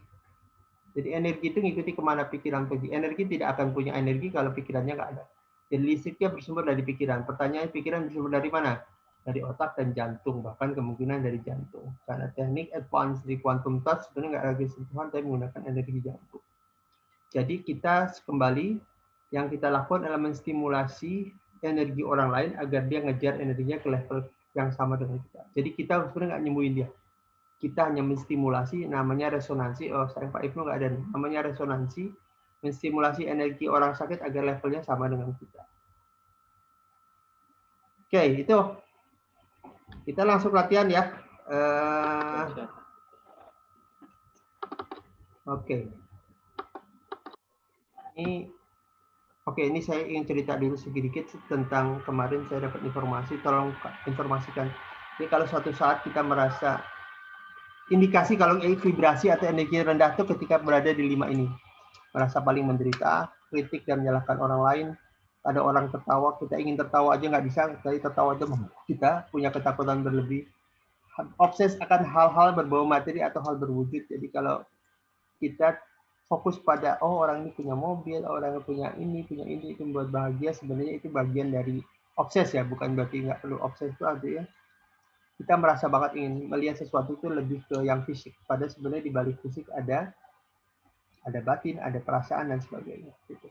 Jadi energi itu ngikuti kemana pikiran pergi. Energi tidak akan punya energi kalau pikirannya nggak ada. Jadi listriknya bersumber dari pikiran. Pertanyaannya, pikiran bersumber dari mana? Dari otak dan jantung, bahkan kemungkinan dari jantung. Karena teknik advance di quantum touch sebenarnya nggak lagi sentuhan, tapi menggunakan energi jantung. Jadi kita kembali, yang kita lakukan adalah menstimulasi energi orang lain agar dia ngejar energinya ke level yang sama dengan kita. Jadi kita sebenarnya nggak nyembuhin dia. Kita hanya menstimulasi, namanya resonansi. Oh, sayang Pak Ibnu nggak ada. Namanya resonansi, menstimulasi energi orang sakit agar levelnya sama dengan kita. Oke, itu. Kita langsung latihan ya. Oke. Ini saya ingin cerita dulu sedikit tentang kemarin saya dapat informasi. Tolong informasikan. Jadi kalau suatu saat kita merasa indikasi kalau vibrasi atau energi rendah itu ketika berada di 5 ini. Merasa paling menderita, kritik dan menyalahkan orang lain. Ada orang tertawa, kita ingin tertawa aja nggak bisa, tapi tertawa aja kita punya ketakutan berlebih. Obses akan hal-hal berbau materi atau hal berwujud. Jadi kalau kita fokus pada, oh orang ini punya mobil, orang ini punya ini, itu membuat bahagia, sebenarnya itu bagian dari obses ya, bukan berarti nggak perlu obses itu artinya kita merasa banget ingin melihat sesuatu itu lebih ke yang fisik. Padahal sebenarnya di balik fisik ada batin, ada perasaan dan sebagainya. Gitu.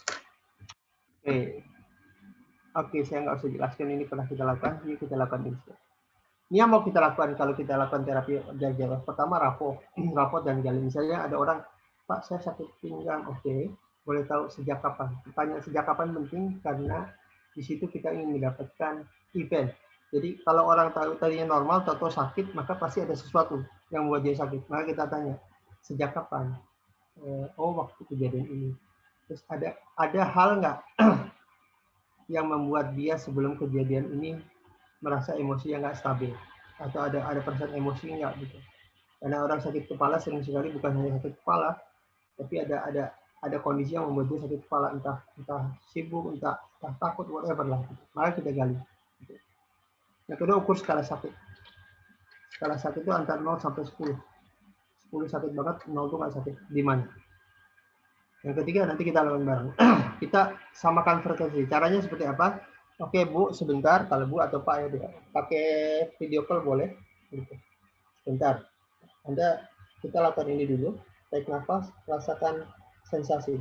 Oke, saya nggak usah jelaskan ini pernah kita lakukan. Ini kita lakukan ini. Ini yang mau kita lakukan kalau kita lakukan terapi jalan. Pertama rapot dan gali. Misalnya ada orang, Pak saya sakit pinggang. Oke, boleh tahu sejak kapan? Pertanyaan sejak kapan penting karena di situ kita ingin mendapatkan event. Jadi kalau orang tahu tadinya normal, tahu sakit, maka pasti ada sesuatu yang membuat dia sakit. Maka kita tanya, sejak kapan? Oh, waktu kejadian ini. Terus ada hal nggak yang membuat dia sebelum kejadian ini merasa emosi yang nggak stabil? Atau ada perasaan emosi nggak gitu? Karena orang sakit kepala sering sekali bukan hanya sakit kepala, tapi ada kondisi yang membuat dia sakit kepala, entah sibuk, entah takut, whatever lah. Gitu. Maka kita gali. Gitu. Yang kedua, ukur skala sakit. Skala sakit itu antara 0 sampai 10. 10 sakit banget, 0 itu nggak sakit. Di mana? Yang ketiga, nanti kita lakukan bareng. Kita samakan frekuensi. Caranya seperti apa? Oke, Bu, sebentar. Kalau Bu atau Pak ya, pakai video call boleh. Sebentar. Kita lakukan ini dulu. Tarik nafas, rasakan sensasi.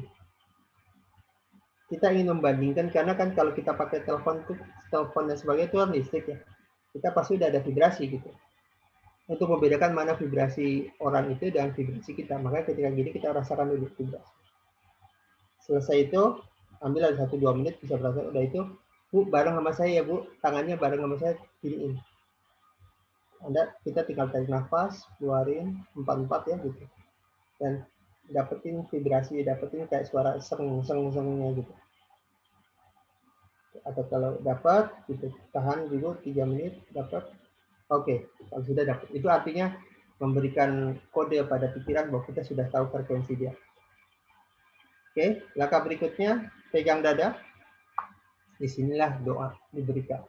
Kita ingin membandingkan, karena kan kalau kita pakai telepon dan sebagainya itu kan listrik ya. Kita pasti udah ada vibrasi gitu. Untuk membedakan mana vibrasi orang itu dan vibrasi kita. Makanya ketika gini kita rasakan dulu vibrasi. Selesai itu, ambil ada 1-2 menit, bisa berasa. Udah itu, Bu, bareng sama saya ya Bu, tangannya bareng sama saya, giniin. Kita tinggal tarik nafas, keluarin, 4-4 ya gitu. Dan dapetin vibrasi, dapetin kayak suara seng-sengnya gitu. Atau kalau dapat, gitu, tahan dulu 3 menit, dapat. Oke, kalau sudah dapat. Itu artinya memberikan kode pada pikiran bahwa kita sudah tahu frekuensi dia. Oke, langkah berikutnya, pegang dada. Disinilah doa diberikan.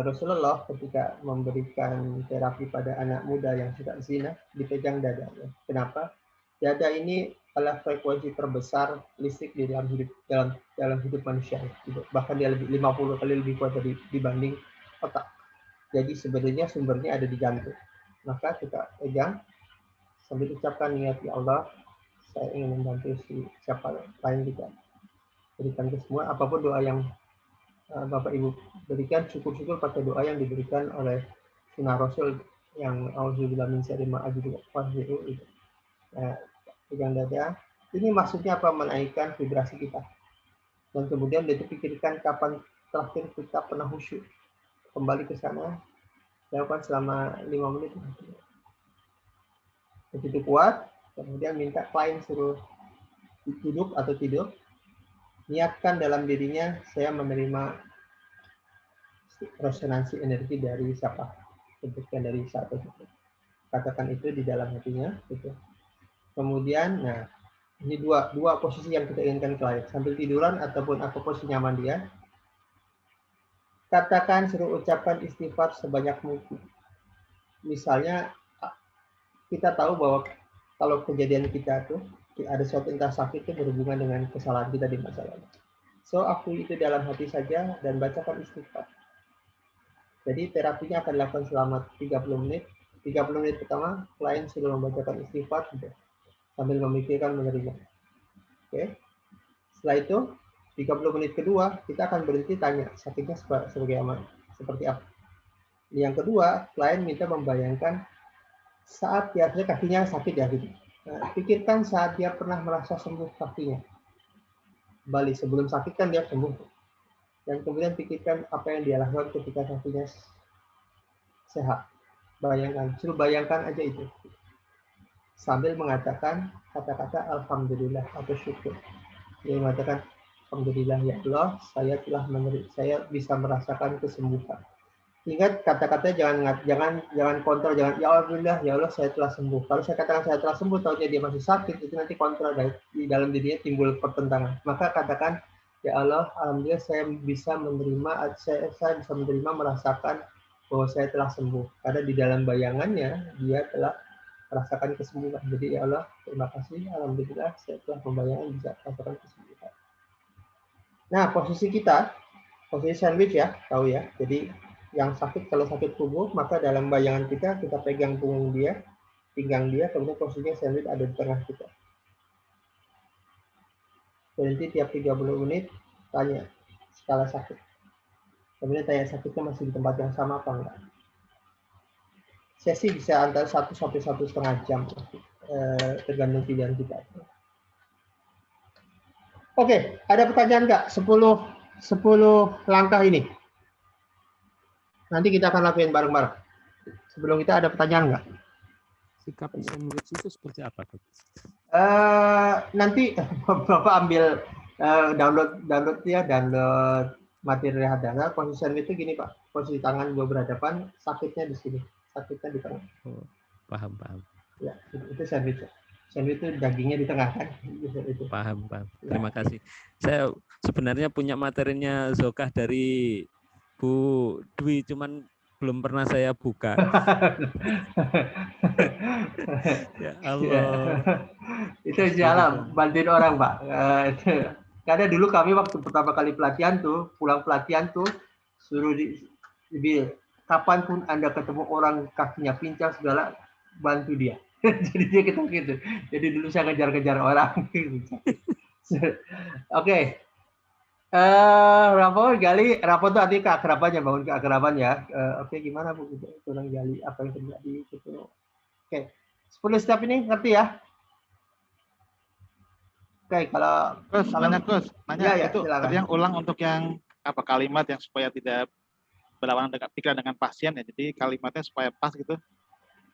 Rasulullah ketika memberikan terapi pada anak muda yang suka zina, dipegang dada. Kenapa? Dada ini adalah frekuensi terbesar listrik di dalam hidup manusia. Bahkan dia 50 kali lebih kuat dibanding otak. Jadi sebenarnya sumbernya ada di jantung. Maka kita pegang sambil ucapkan niat, ya Allah, saya ingin membantu siapa lain juga. Berikan ke semua, apapun doa yang Bapak Ibu berikan, syukur-syukur pakai doa yang diberikan oleh sunnah Rasul yang auzubillahi min syarri ma ajidu itu. Pegang dada. Ini maksudnya apa? Menaikkan vibrasi kita. Dan kemudian dia pikirkan kapan terakhir kita pernah khusyuk. Kembali ke sana, lakukan selama 5 menit. Begitu kuat, kemudian minta klien suruh duduk atau tidur. Niatkan dalam dirinya, saya menerima resonansi energi dari siapa. Sebutkan dari satu. Katakan itu di dalam hatinya. Gitu. Kemudian, nah, ini dua posisi yang kita inginkan klien. Sambil tiduran ataupun apa posisi nyaman dia. Katakan, suruh ucapkan istighfar sebanyak mungkin. Misalnya, kita tahu bahwa kalau kejadian kita tuh, ada suatu entah sakit itu berhubungan dengan kesalahan kita di masa lalu. So, akui itu dalam hati saja dan bacakan istighfar. Jadi, terapinya akan dilakukan selama 30 menit. 30 menit pertama, klien sudah membacakan istighfar sambil memikirkan menerima. Oke. Setelah itu, 30 menit kedua, kita akan berhenti tanya sakitnya seperti apa. Yang kedua, klien minta membayangkan saat dia kakinya sakit ya gitu. Nah, pikirkan saat dia pernah merasa sembuh kakinya. Balik sebelum sakit kan dia sembuh. Dan kemudian pikirkan apa yang dia lakukan ketika kakinya sehat. Bayangkan aja itu. Sambil mengatakan kata-kata alhamdulillah atau syukur. Dia mengatakan alhamdulillah ya Allah, saya bisa merasakan kesembuhan. Ingat kata-katanya jangan kontra, jangan ya alhamdulillah ya Allah saya telah sembuh. Kalau saya katakan saya telah sembuh, tahunya dia masih sakit, itu nanti kontra di dalam dirinya timbul pertentangan. Maka katakan ya Allah alhamdulillah saya bisa menerima merasakan bahwa saya telah sembuh. Karena di dalam bayangannya dia telah merasakan kesembuhan. Jadi ya Allah, terima kasih, alhamdulillah saya telah membayangkan bisa merasakan kesembuhan. Nah, posisi sandwich ya, tahu ya. Jadi yang sakit kalau sakit punggung, maka dalam bayangan kita pegang punggung dia, pinggang dia, kemudian posisinya sandwich ada di tengah kita. Berhenti tiap 30 menit, tanya skala sakit. Kemudian tanya sakitnya masih di tempat yang sama apa enggak. Sesi bisa antara 1 sampai 1,5 jam, tergantung pilihan kita. Oke, ada pertanyaan nggak? 10 langkah ini. Nanti kita akan lakuin bareng-bareng. Sebelum kita ada pertanyaan nggak? Sikap sandwich itu seperti apa? Nanti Bapak ambil download materi hadana. Posisi sandwich itu gini Pak. Posisi tangan dua berhadapan, sakitnya di sini. Sakitnya di tengah. Oh, paham. Ya, itu sandwich. Sandwich itu dagingnya di tengah kan? Paham. Terima kasih. Saya sebenarnya punya materinya Zokah dari Bu Dwi, cuman belum pernah saya buka. Ya Allah. Itu jalan bantuin orang Pak. Karena dulu kami waktu pertama kali pelatihan tuh, pulang pelatihan tuh suruh kapanpun Anda ketemu orang kakinya pincang segala, bantu dia. Jadi dia gitu. Jadi dulu saya kejar-kejar orang. Oke. Rapor itu artinya keakrabannya, bangun keakraban ya. Oke, gimana Bu? Kurang gali apa yang terjadi gitu. Oke. 10 step ini ngerti ya? Oke, kalau nanya ya, itu tadi yang ulang untuk yang apa kalimat yang supaya tidak berlawanan dengan pikiran dengan pasien ya. Jadi kalimatnya supaya pas gitu.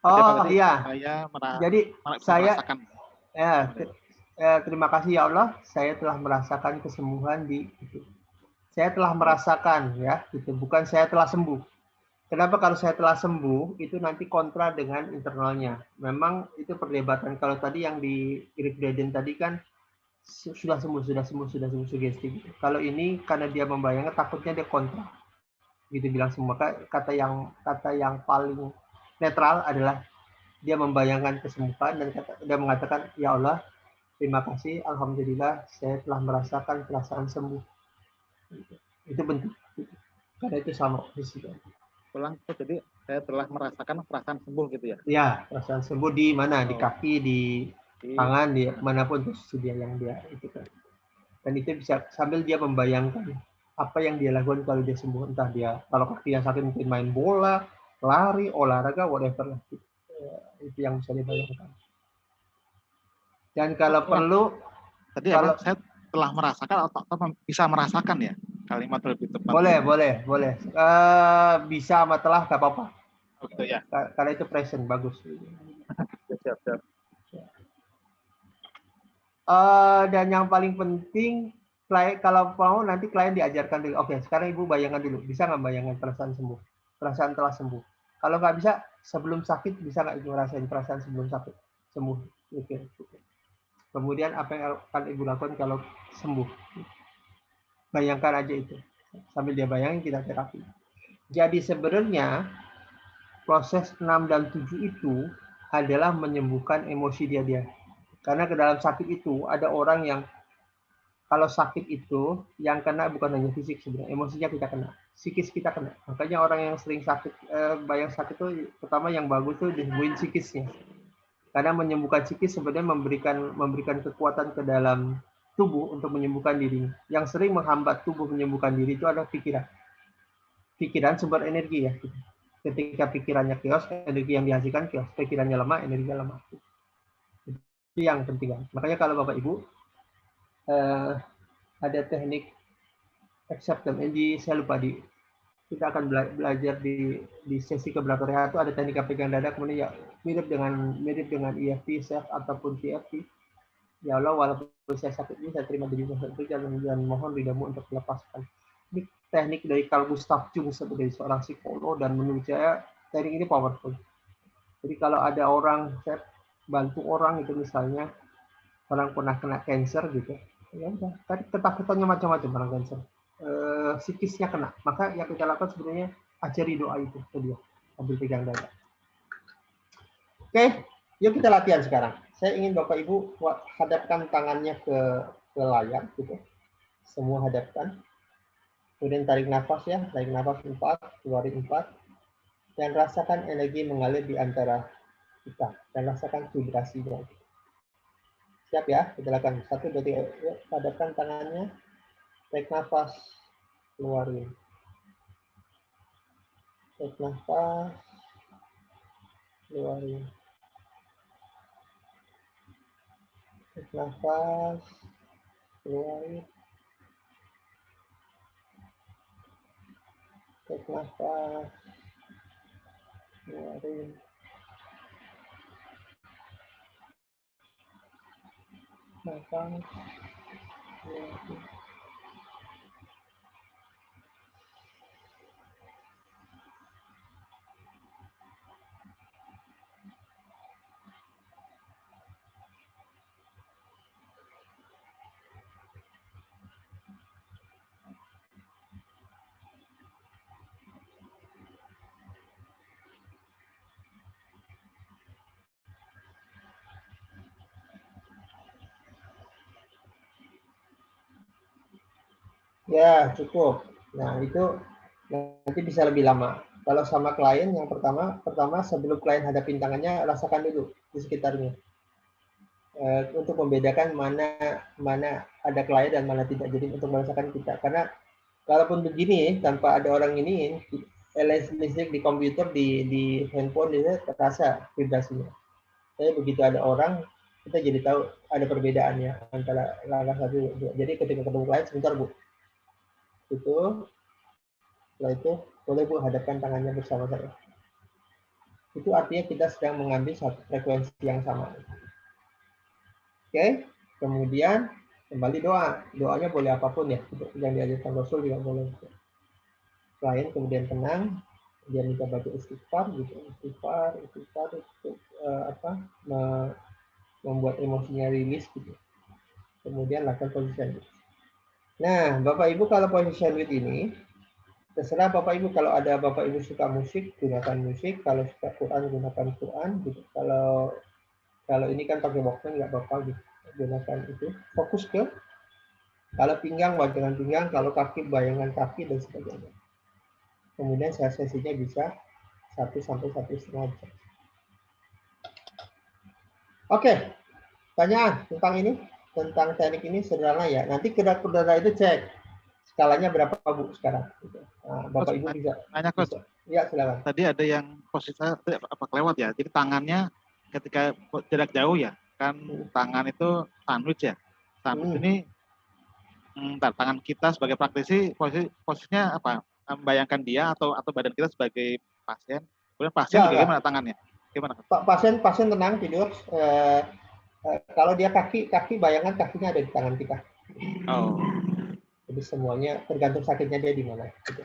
Oh iya. Saya terima kasih ya Allah, saya telah merasakan kesembuhan saya telah merasakan ya, gitu. Bukan saya telah sembuh. Kenapa kalau saya telah sembuh itu nanti kontra dengan internalnya. Memang itu perdebatan. Kalau tadi yang di Eric Braeden tadi kan sudah sembuh sugesti. Gitu. Kalau ini karena dia membayangkan takutnya dia kontra. Gitu bilang semua. Kata yang paling netral adalah dia membayangkan kesembuhan dan dia mengatakan ya Allah terima kasih alhamdulillah saya telah merasakan perasaan sembuh. Itu bentuk karena itu sama posisi. Ulang jadi saya telah merasakan perasaan sembuh gitu ya. Ya, perasaan sembuh di mana? Di kaki, di tangan, di manapun posisi dia yang dia itu kan. Dan itu bisa sambil dia membayangkan apa yang dia lakukan kalau dia sembuh, entah dia kalau kakinya sakit mungkin main bola, lari, olahraga, whatever lah. Itu yang bisa dibayangkan. Dan kalau perlu, saya telah merasakan atau bisa merasakan ya, kalimat lebih tepat. Boleh. Bisa sama telah nggak apa-apa. Oh, gitu ya. Karena itu present bagus. Siap. Dan yang paling penting, kalau mau nanti klien diajarkan dulu. Oke, sekarang Ibu bayangkan dulu. Bisa nggak bayangkan perasaan sembuh? Perasaan telah sembuh. Kalau nggak bisa, sebelum sakit, bisa nggak Ibu ngerasain perasaan sebelum sakit? Sembuh. Oke. Kemudian apa yang akan Ibu lakukan kalau sembuh? Bayangkan aja itu. Sambil dia bayangin, kita terapi. Jadi sebenarnya, proses 6 dan 7 itu adalah menyembuhkan emosi dia. Karena ke dalam sakit itu ada orang yang kalau sakit itu yang kena bukan hanya fisik sebenarnya, emosinya kita kena, psikis kita kena. Makanya orang yang sering sakit, bayang sakit itu pertama yang bagus tuh disembuhin psikisnya. Karena menyembuhkan psikis sebenarnya memberikan kekuatan ke dalam tubuh untuk menyembuhkan diri. Yang sering menghambat tubuh menyembuhkan diri itu adalah pikiran. Pikiran sumber energi ya. Ketika pikirannya chaos, energi yang dihasilkan chaos. Pikirannya lemah, energinya lemah. Itu yang penting. Makanya kalau Bapak Ibu ada teknik acceptance, saya lupa kita akan belajar di sesi keberapa rehat itu ada teknik pegang dada, kemudian ya mirip dengan EFT, self ataupun TFT. Ya Allah, walaupun saya sakit ini, saya terima diri saya sakit dan mohon ridamu untuk melepaskan. Ini teknik dari Carl Gustav Jung sebagai seorang psikolog, dan menurut saya teknik ini powerful. Jadi kalau ada orang, saya bantu orang itu misalnya orang pernah kena cancer gitu, ya udah, tadi ketakutannya macam-macam orang cancer, psikisnya kena, maka yang kita lakukan sebenarnya ajari doa itu ke dia, ambil pegang dada. Oke, yuk kita latihan sekarang. Saya ingin Bapak Ibu hadapkan tangannya ke layar gitu, semua hadapkan. Kemudian tarik nafas ya, tarik nafas 4, keluarin 4, dan rasakan energi mengalir di antara kita, dan rasakan vibrasinya. Siap ya, kita lakukan 1, 2, 3, yuk, hadapkan tangannya, tarik nafas, keluarin. Tarik nafas, keluarin. Tarik nafas, keluarin. Tarik nafas, keluarin. Nafas, keluarin. Ya, cukup. Nah, itu nanti bisa lebih lama. Kalau sama klien, yang pertama sebelum klien hadapin tangannya, rasakan dulu di sekitarnya. Untuk membedakan mana ada klien dan mana tidak. Jadi untuk merasakan kita. Karena kalaupun begini, tanpa ada orang ini, listrik di komputer, di handphone, itu terasa vibrasinya. Tapi begitu ada orang, kita jadi tahu ada perbedaannya antara langkah 1 2. Jadi ketika ketemu klien, sebentar Bu. Setelah itu boleh Bu hadapkan tangannya bersama saya. Itu artinya kita sedang mengambil satu frekuensi yang sama. Oke, kemudian kembali doa. Doanya boleh apapun ya, yang diajarkan Rasul juga boleh. Klien kemudian tenang, dia minta baca istighfar gitu, istighfar untuk membuat emosinya rilis gitu. Kemudian lakukan position. Nah, Bapak Ibu kalau position with ini, terserah Bapak Ibu. Kalau ada Bapak Ibu suka musik, gunakan musik. Kalau suka Quran, gunakan Quran. Gitu. Kalau ini kan pakai Walkman, nggak apa-apa gitu. Gunakan itu. Fokus ke, kalau pinggang, bayangan pinggang. Kalau kaki, bayangan kaki, dan sebagainya. Kemudian sesinya bisa 1 sampai 1,5 jam. Oke, pertanyaan tentang ini. Tentang teknik ini sederhana ya. Nanti kedap udara itu cek skalanya berapa Bu sekarang. Nah, Bapak Ibu bisa. Nanya Coach. Ya silakan. Tadi ada yang posisi saya apa kelewat ya. Jadi tangannya ketika jarak jauh ya, kan tangan itu sandwich ya. Sandwich ini tangan kita sebagai praktisi posisinya apa? Membayangkan dia atau badan kita sebagai pasien. Kemudian pasien juga gimana tangannya? Gimana? Pasien tenang tidur. Kalau dia kaki bayangan kakinya ada di tangan kita. Oh. Jadi semuanya tergantung sakitnya dia di mana. Gitu.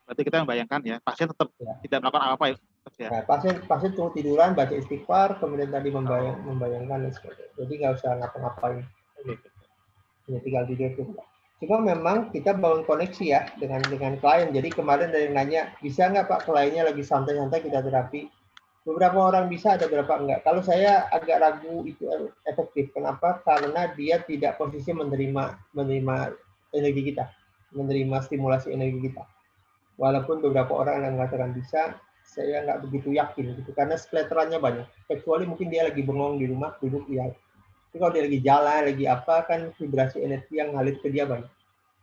Berarti kita membayangkan ya, pasien tetap tidak melakukan apa-apa ya. Nah, pasien tunggu tiduran, baca istighfar, kemudian tadi membayangkan dan sebagainya. Jadi nggak usah ngapa-ngapain. Hanya tinggal tidur juga. Cuma memang kita bangun koneksi ya dengan klien. Jadi kemarin ada yang nanya, bisa nggak Pak kliennya lagi santai-santai kita terapi? Beberapa orang bisa, ada beberapa enggak. Kalau saya agak ragu itu efektif. Kenapa? Karena dia tidak posisi menerima energi kita, menerima stimulasi energi kita. Walaupun beberapa orang yang mengatakan bisa, saya nggak begitu yakin gitu. Karena skleterannya banyak. Kecuali mungkin dia lagi bengong di rumah, duduk ya. Tapi kalau dia lagi jalan, lagi apa, kan vibrasi energi yang ngalir ke dia banyak.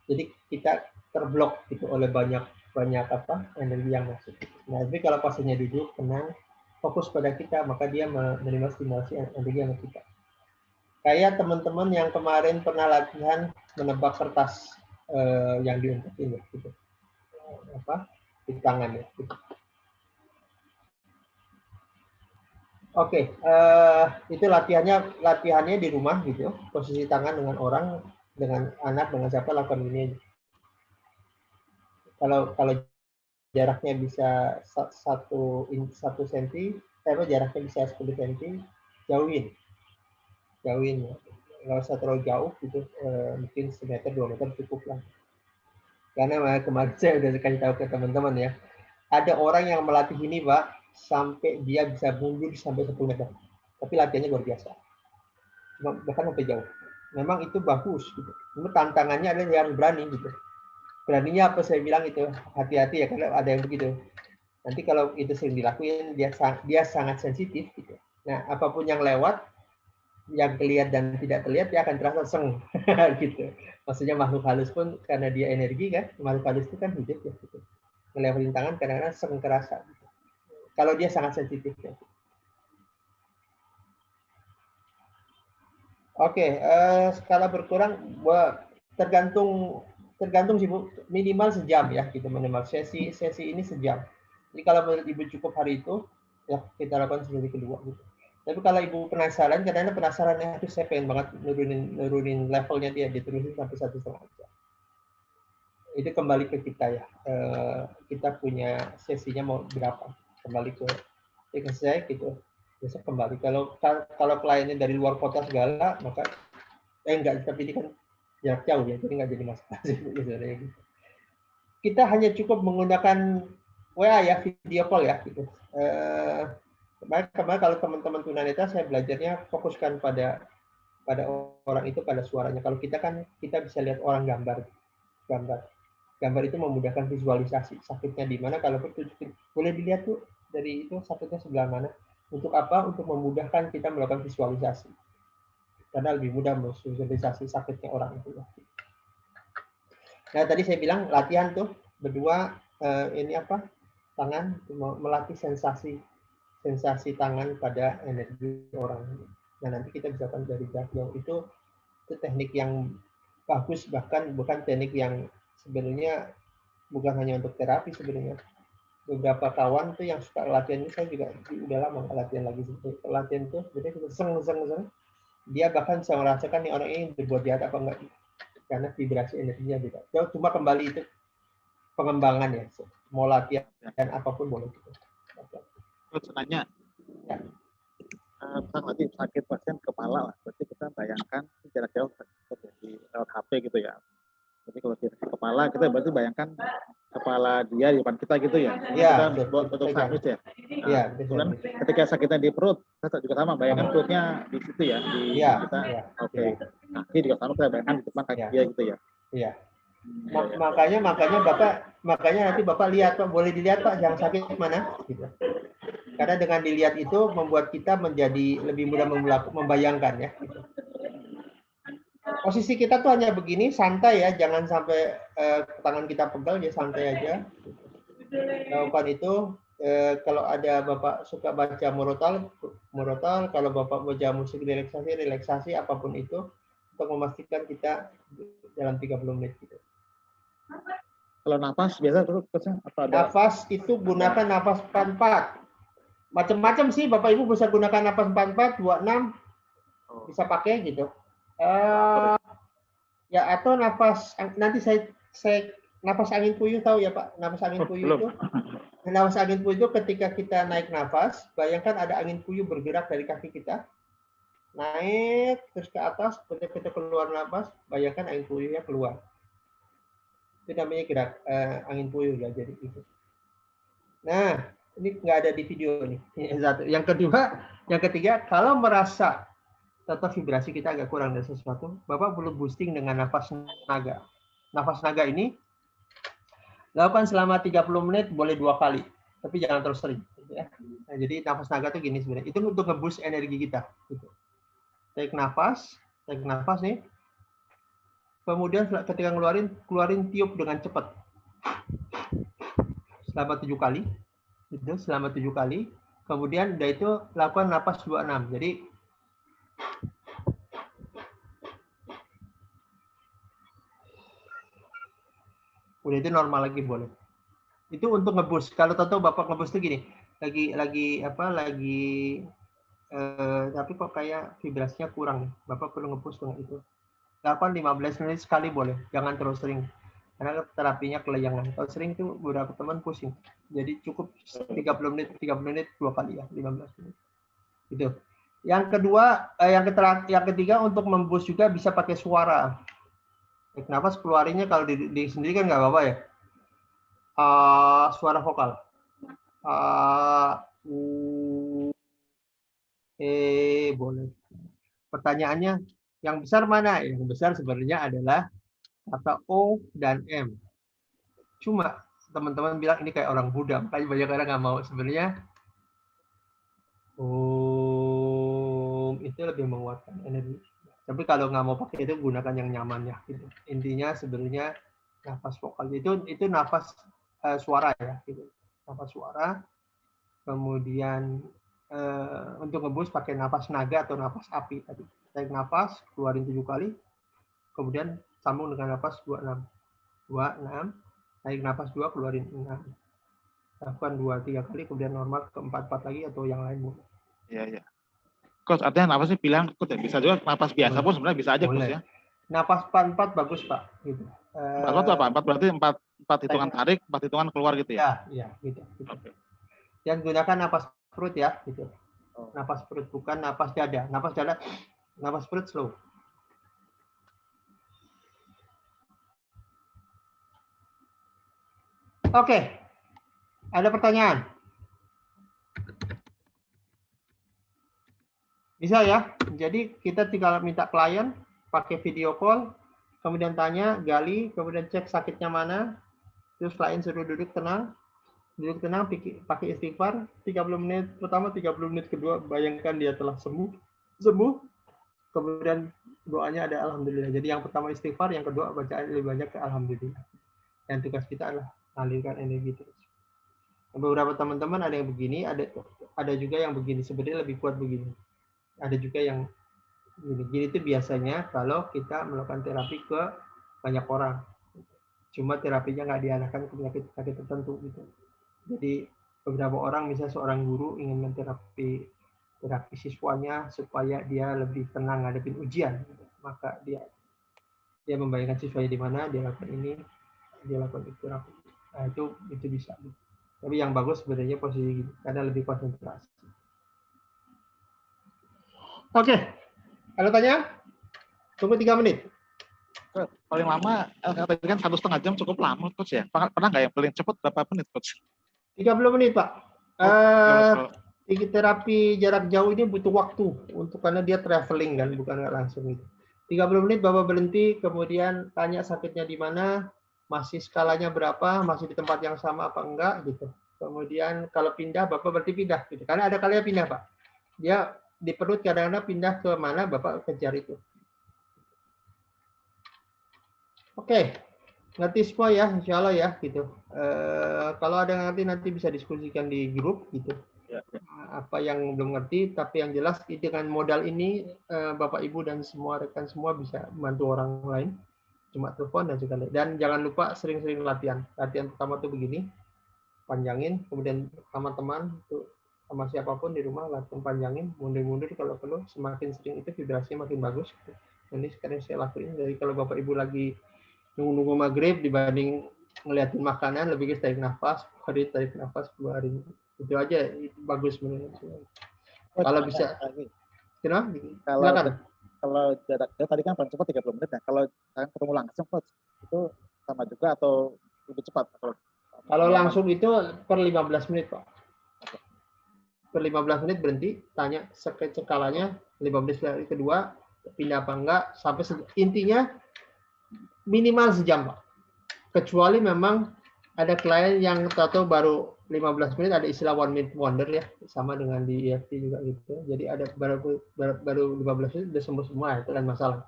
Jadi kita terblok gitu oleh banyak energi yang masuk. Nah, tapi kalau pasiennya duduk tenang, fokus pada kita, maka dia menerima stimulasi energi yang kita. Kayak teman-teman yang kemarin pernah latihan menebak kertas yang diumpetin gitu. Di tangan ya. Gitu. Oke, itu latihannya di rumah gitu. Posisi tangan dengan orang, dengan anak, dengan siapa lakukan ini aja. Kalau jaraknya bisa 1 senti, jaraknya bisa 10 senti, jauhin ya. Nggak usah terlalu jauh gitu, mungkin 1 meter 2 meter cukup lah. Karena kemarin saya udah kasih tahu ke teman-teman ya, ada orang yang melatih ini Pak sampai dia bisa mundur sampai 10 meter, tapi latihannya luar biasa, bahkan sampai jauh. Memang itu bagus gitu. Cuma tantangannya adalah dia harus berani gitu. Beraninya apa saya bilang itu, hati-hati ya, karena ada yang begitu. Nanti kalau itu sering dilakuin, dia sangat sensitif gitu. Nah, apapun yang lewat, yang terlihat dan tidak terlihat, dia akan terasa seng gitu. Maksudnya makhluk halus pun karena dia energi kan, makhluk halus itu kan hidup ya gitu. Ngelewatin tangan kadang-kadang seng kerasa gitu. Kalau dia sangat sensitif ya. Oke, skala berkurang tergantung sih Bu, minimal sejam ya gitu, minimal sesi ini sejam. Jadi kalau menurut Ibu cukup hari itu, ya kita lakukan sesi kedua gitu. Tapi kalau Ibu penasaran, kadang-kadang penasaran ya, itu saya pengen banget nurunin levelnya dia, diturunin sampai 1,5 jam. Itu kembali ke kita ya, kita punya sesinya mau berapa, kembali ke saya gitu. Biasa kembali. Kalau kliennya dari luar kota segala, maka enggak, tapi ini kan jarak jauh ya, jadi nggak jadi masalah sih. Kita hanya cukup menggunakan WA ya, video call ya gitu. Kemarin kalau teman-teman tunanetra saya belajarnya fokuskan pada orang itu, pada suaranya. Kalau kita kan kita bisa lihat orang gambar itu memudahkan visualisasi sakitnya di mana. Kalau boleh dilihat tuh dari itu sakitnya sebelah mana. Untuk apa? Untuk memudahkan kita melakukan visualisasi. Karena lebih mudah memvisualisasi sakitnya orang itu. Nah tadi saya bilang latihan tuh berdua tangan, melatih sensasi tangan pada energi orang. Nah nanti kita bisa kan dari jarak jauh itu teknik yang bagus, bahkan bukan teknik yang sebenarnya bukan hanya untuk terapi sebenarnya. Beberapa kawan tuh yang suka latihan ini, saya juga udah lama latihan lagi. Latihan tuh sebenarnya seng. Dia bahkan bisa merasakan nih orang ini berbuat jahat apa enggak, karena vibrasi energinya beda. Jauh, cuma kembali itu pengembangan ya. Mau latihan dan apapun boleh gitu. Terus nanya, ya. Lagi sakit pasien kepala, berarti kita bayangkan jarak jauh di lewat HP gitu ya. Jadi kalau di kepala, kita berarti bayangkan kepala dia di depan kita gitu ya. Iya. Kita bentuk sandwich ya. Iya. Kemudian ketika sakitnya di perut, kita juga sama bayangkan perutnya di situ ya. Di kita. Iya. Oke. Kaki juga sama, kita bayangkan di depan kaki dia gitu ya. Iya. Makanya nanti Bapak lihat Pak, boleh dilihat Pak yang sakit mana gitu. Karena dengan dilihat itu membuat kita menjadi lebih mudah membayangkan ya gitu. Posisi kita tuh hanya begini, santai ya, jangan sampai tangan kita pegal, ya santai aja. Lakukan itu. Kalau ada Bapak suka baca murotal, kalau Bapak baca musik relaksasi apapun itu, untuk memastikan kita dalam 30 menit gitu. Kalau nafas biasa itu apa ada? Nafas itu gunakan nafas 44. Macam-macam sih Bapak Ibu bisa gunakan nafas 44, 26 bisa pakai gitu. Ya atau nafas nanti saya nafas angin puyuh tahu ya Pak? Nafas angin puyuh itu. Nafas angin puyuh itu ketika kita naik nafas, bayangkan ada angin puyuh bergerak dari kaki kita. Naik terus ke atas, ketika kita keluar nafas, bayangkan angin puyuhnya keluar. Itu namanya gerak angin puyuh ya, jadi itu. Nah, ini nggak ada di video nih. Yang ketiga, kalau merasa atau vibrasi kita agak kurang dari sesuatu, Bapak perlu boosting dengan nafas naga. Nafas naga ini lakukan selama 30 menit, boleh 2 kali, tapi jangan terus sering. Ya. Nah, jadi nafas naga itu gini sebenarnya. Itu untuk nge-boost energi kita. Gitu. Tarik nafas nih. Kemudian ketika keluarin tiup dengan cepat. Selama 7 kali. Itu selama 7 kali. Kemudian dari itu lakukan nafas 26. Jadi udah itu normal lagi boleh. Itu untuk ngeboost. Kalau tahu Bapak ngeboost itu gini, tapi kok kayak vibrasinya kurang. Bapak perlu ngeboost dengan itu. Lakukan 15 menit sekali boleh, jangan terus sering. Karena terapinya kelayangan. Kalau sering itu beberapa teman pusing. Jadi cukup 30 menit 2 kali ya, 15 menit. Itu. Yang kedua, yang ketiga untuk memboost juga bisa pakai suara. Kenapa keluarinnya kalau di sendiri kan nggak apa-apa ya. Suara vokal. Boleh. Pertanyaannya, yang besar mana? Yang besar sebenarnya adalah kata O dan M. Cuma teman-teman bilang ini kayak orang Buddha, makanya banyak orang nggak mau. Sebenarnya itu lebih menguatkan energi. Tapi kalau nggak mau pakai itu gunakan yang nyaman ya. Gitu. Intinya sebenarnya nafas vokal itu nafas suara ya. Gitu. Nafas suara. Kemudian untuk ngebus pakai nafas naga atau nafas api tadi. Tarik nafas, keluarin 7 kali. Kemudian sambung dengan nafas 26. 26. Tarik nafas 2, keluarin 6. Lakukan 2-3 kali, kemudian normal ke 4 lagi atau yang lain. Iya, iya. Coach, artinya nafas sih bilang, Coach, ya? Bisa juga nafas biasa pun sebenarnya bisa aja, Coach ya. Nafas 4 bagus, Pak. Gitu. 4 itu apa? 4 berarti 4 hitungan tarik, 4 hitungan keluar gitu ya? Iya, gitu. Okay. Dan gunakan nafas perut ya, gitu. Nafas perut, bukan nafas dada. Nafas perut slow. Oke. Ada pertanyaan? Bisa ya. Jadi kita tinggal minta klien pakai video call, kemudian tanya, gali, kemudian cek sakitnya mana, terus klien suruh duduk tenang, pakai istighfar 30 menit pertama, 30 menit kedua, bayangkan dia telah sembuh, kemudian doanya ada alhamdulillah. Jadi yang pertama istighfar, yang kedua bacaan lebih banyak ke alhamdulillah. Yang tugas kita adalah alirkan energi terus. Beberapa teman-teman ada yang begini, ada juga yang begini, sebenarnya lebih kuat begini. Ada juga yang gini itu biasanya kalau kita melakukan terapi ke banyak orang. Cuma terapinya nggak diarahkan ke penyakit tertentu gitu. Jadi beberapa orang, misalnya seorang guru ingin menterapi siswanya supaya dia lebih tenang ngadepin ujian, gitu. Maka dia membayangkan siswanya di mana, dia lakukan ini, dia lakukan itu terapi. Nah, itu bisa. Tapi yang bagus sebenarnya posisi gini, karena lebih konsentrasi. Oke, ada tanya? Tunggu 3 menit. Paling lama, tadi kan 1,5 jam cukup lama, Coach ya. Pernah nggak yang paling cepat berapa menit, Coach? 30 menit, Pak. Terapi jarak jauh ini butuh waktu karena dia traveling kan, bukan nggak langsung itu. 30 menit Bapak berhenti, kemudian tanya sakitnya di mana, masih skalanya berapa, masih di tempat yang sama apa enggak gitu. Kemudian kalau pindah, Bapak berarti pindah gitu. Karena ada kalanya pindah, Pak. Dia di perut kadang-kadang pindah ke mana, Bapak kejar itu. Oke, ngerti semua ya, insya Allah ya gitu. Kalau ada nanti bisa diskusikan di grup gitu. apa yang belum ngerti, tapi yang jelas dengan modal ini Bapak Ibu dan semua rekan semua bisa membantu orang lain, cuma telepon dan juga. Dan jangan lupa sering-sering latihan. Latihan pertama tuh begini, panjangin, kemudian teman-teman tuh sama siapapun di rumah latihan panjangin, mundur-mundur kalau perlu, semakin sering itu vibrasinya makin bagus. Ini sekarang saya lakuin. Jadi kalau Bapak Ibu lagi nunggu-nunggu maghrib dibanding ngeliatin makanan, lebih ke tarik nafas, hari tarik nafas, keluarin. Itu aja itu bagus menurut saya. Kalau bisa, kenapa? Kalau tadi kan paling cepat 30 menit ya. Kalau ketemu langsung coach itu sama juga atau lebih cepat? Kalau langsung itu per 15 menit Pak. Per 15 menit berhenti, tanya skalanya 15 menit kedua pindah apa enggak sampai intinya minimal sejam Pak. Kecuali memang ada klien yang tahu baru 15 menit, ada istilah 1 minute wonder ya, sama dengan di EFT juga gitu. Jadi ada baru 15 menit udah sembuh semua, itu kan masalah.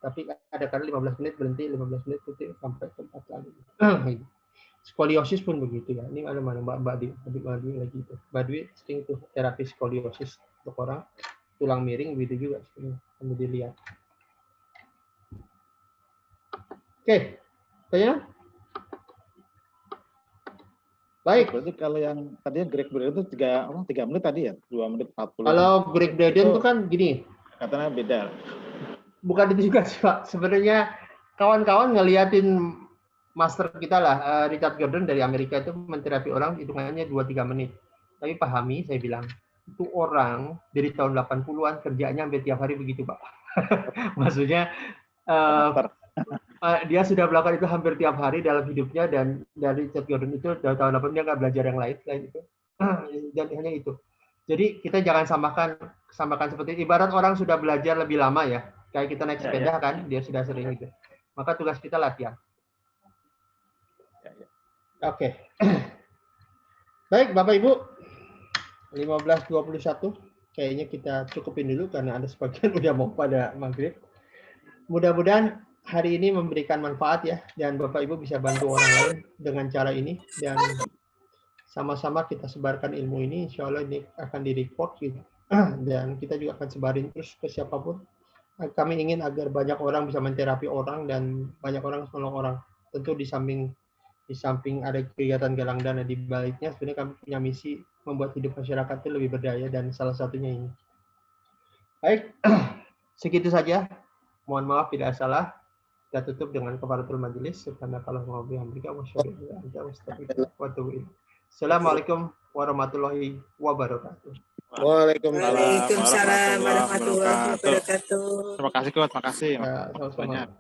Tapi ada kali 15 menit berhenti, 15 menit berhenti sampai tempat lagi. Skoliosis pun begitu ya. Ini ada mana Mbak Dwi lagi itu. Mbak Dwi sering tuh terapi skoliosis untuk orang tulang miring begitu juga kamu dilihat. Oke, kayaknya baik. Berarti kalau yang tadi Greg Braden itu 3 menit tadi ya, 2 menit 40. Kalau Greg Braden itu kan gini. Katanya beda. Bukan itu juga sih Pak. Sebenarnya kawan-kawan ngeliatin master kita lah, Richard Gordon dari Amerika itu menterapi orang hitungannya 2-3 menit. Tapi pahami, saya bilang, itu orang dari tahun 80-an kerjanya hampir tiap hari begitu Pak. Maksudnya dia sudah melakukan itu hampir tiap hari dalam hidupnya, dan dari Richard Gordon itu dari tahun 80 dia nggak belajar yang lain selain itu. Dan hanya itu. Jadi kita jangan samakan seperti ibarat orang sudah belajar lebih lama ya. Kayak kita naik sepeda kan, dia sudah sering itu. Maka tugas kita latihan. Oke. Baik Bapak Ibu, 15.21 kayaknya kita cukupin dulu karena ada sebagian udah mau pada maghrib. Mudah-mudahan hari ini memberikan manfaat ya, dan Bapak Ibu bisa bantu orang lain dengan cara ini, dan sama-sama kita sebarkan ilmu ini. Insya Allah ini akan di-record gitu. Dan kita juga akan sebarin terus ke siapapun. Kami ingin agar banyak orang bisa menterapi orang dan banyak orang menolong orang. Tentu di samping ada kegiatan galang dana di baliknya, sebenarnya kami punya misi membuat hidup masyarakat itu lebih berdaya, dan salah satunya ini. Baik, segitu saja. Mohon maaf tidak salah. Kita tutup dengan kafaratul majelis. Subhanakallahumma wa bihamdika asyhadu an la ilaha illa anta astaghfiruka wa atubu ilaik. Assalamualaikum warahmatullahi wabarakatuh. Waalaikumsalam warahmatullahi wabarakatuh. Terima kasih Coach, terima kasih. Sama-sama.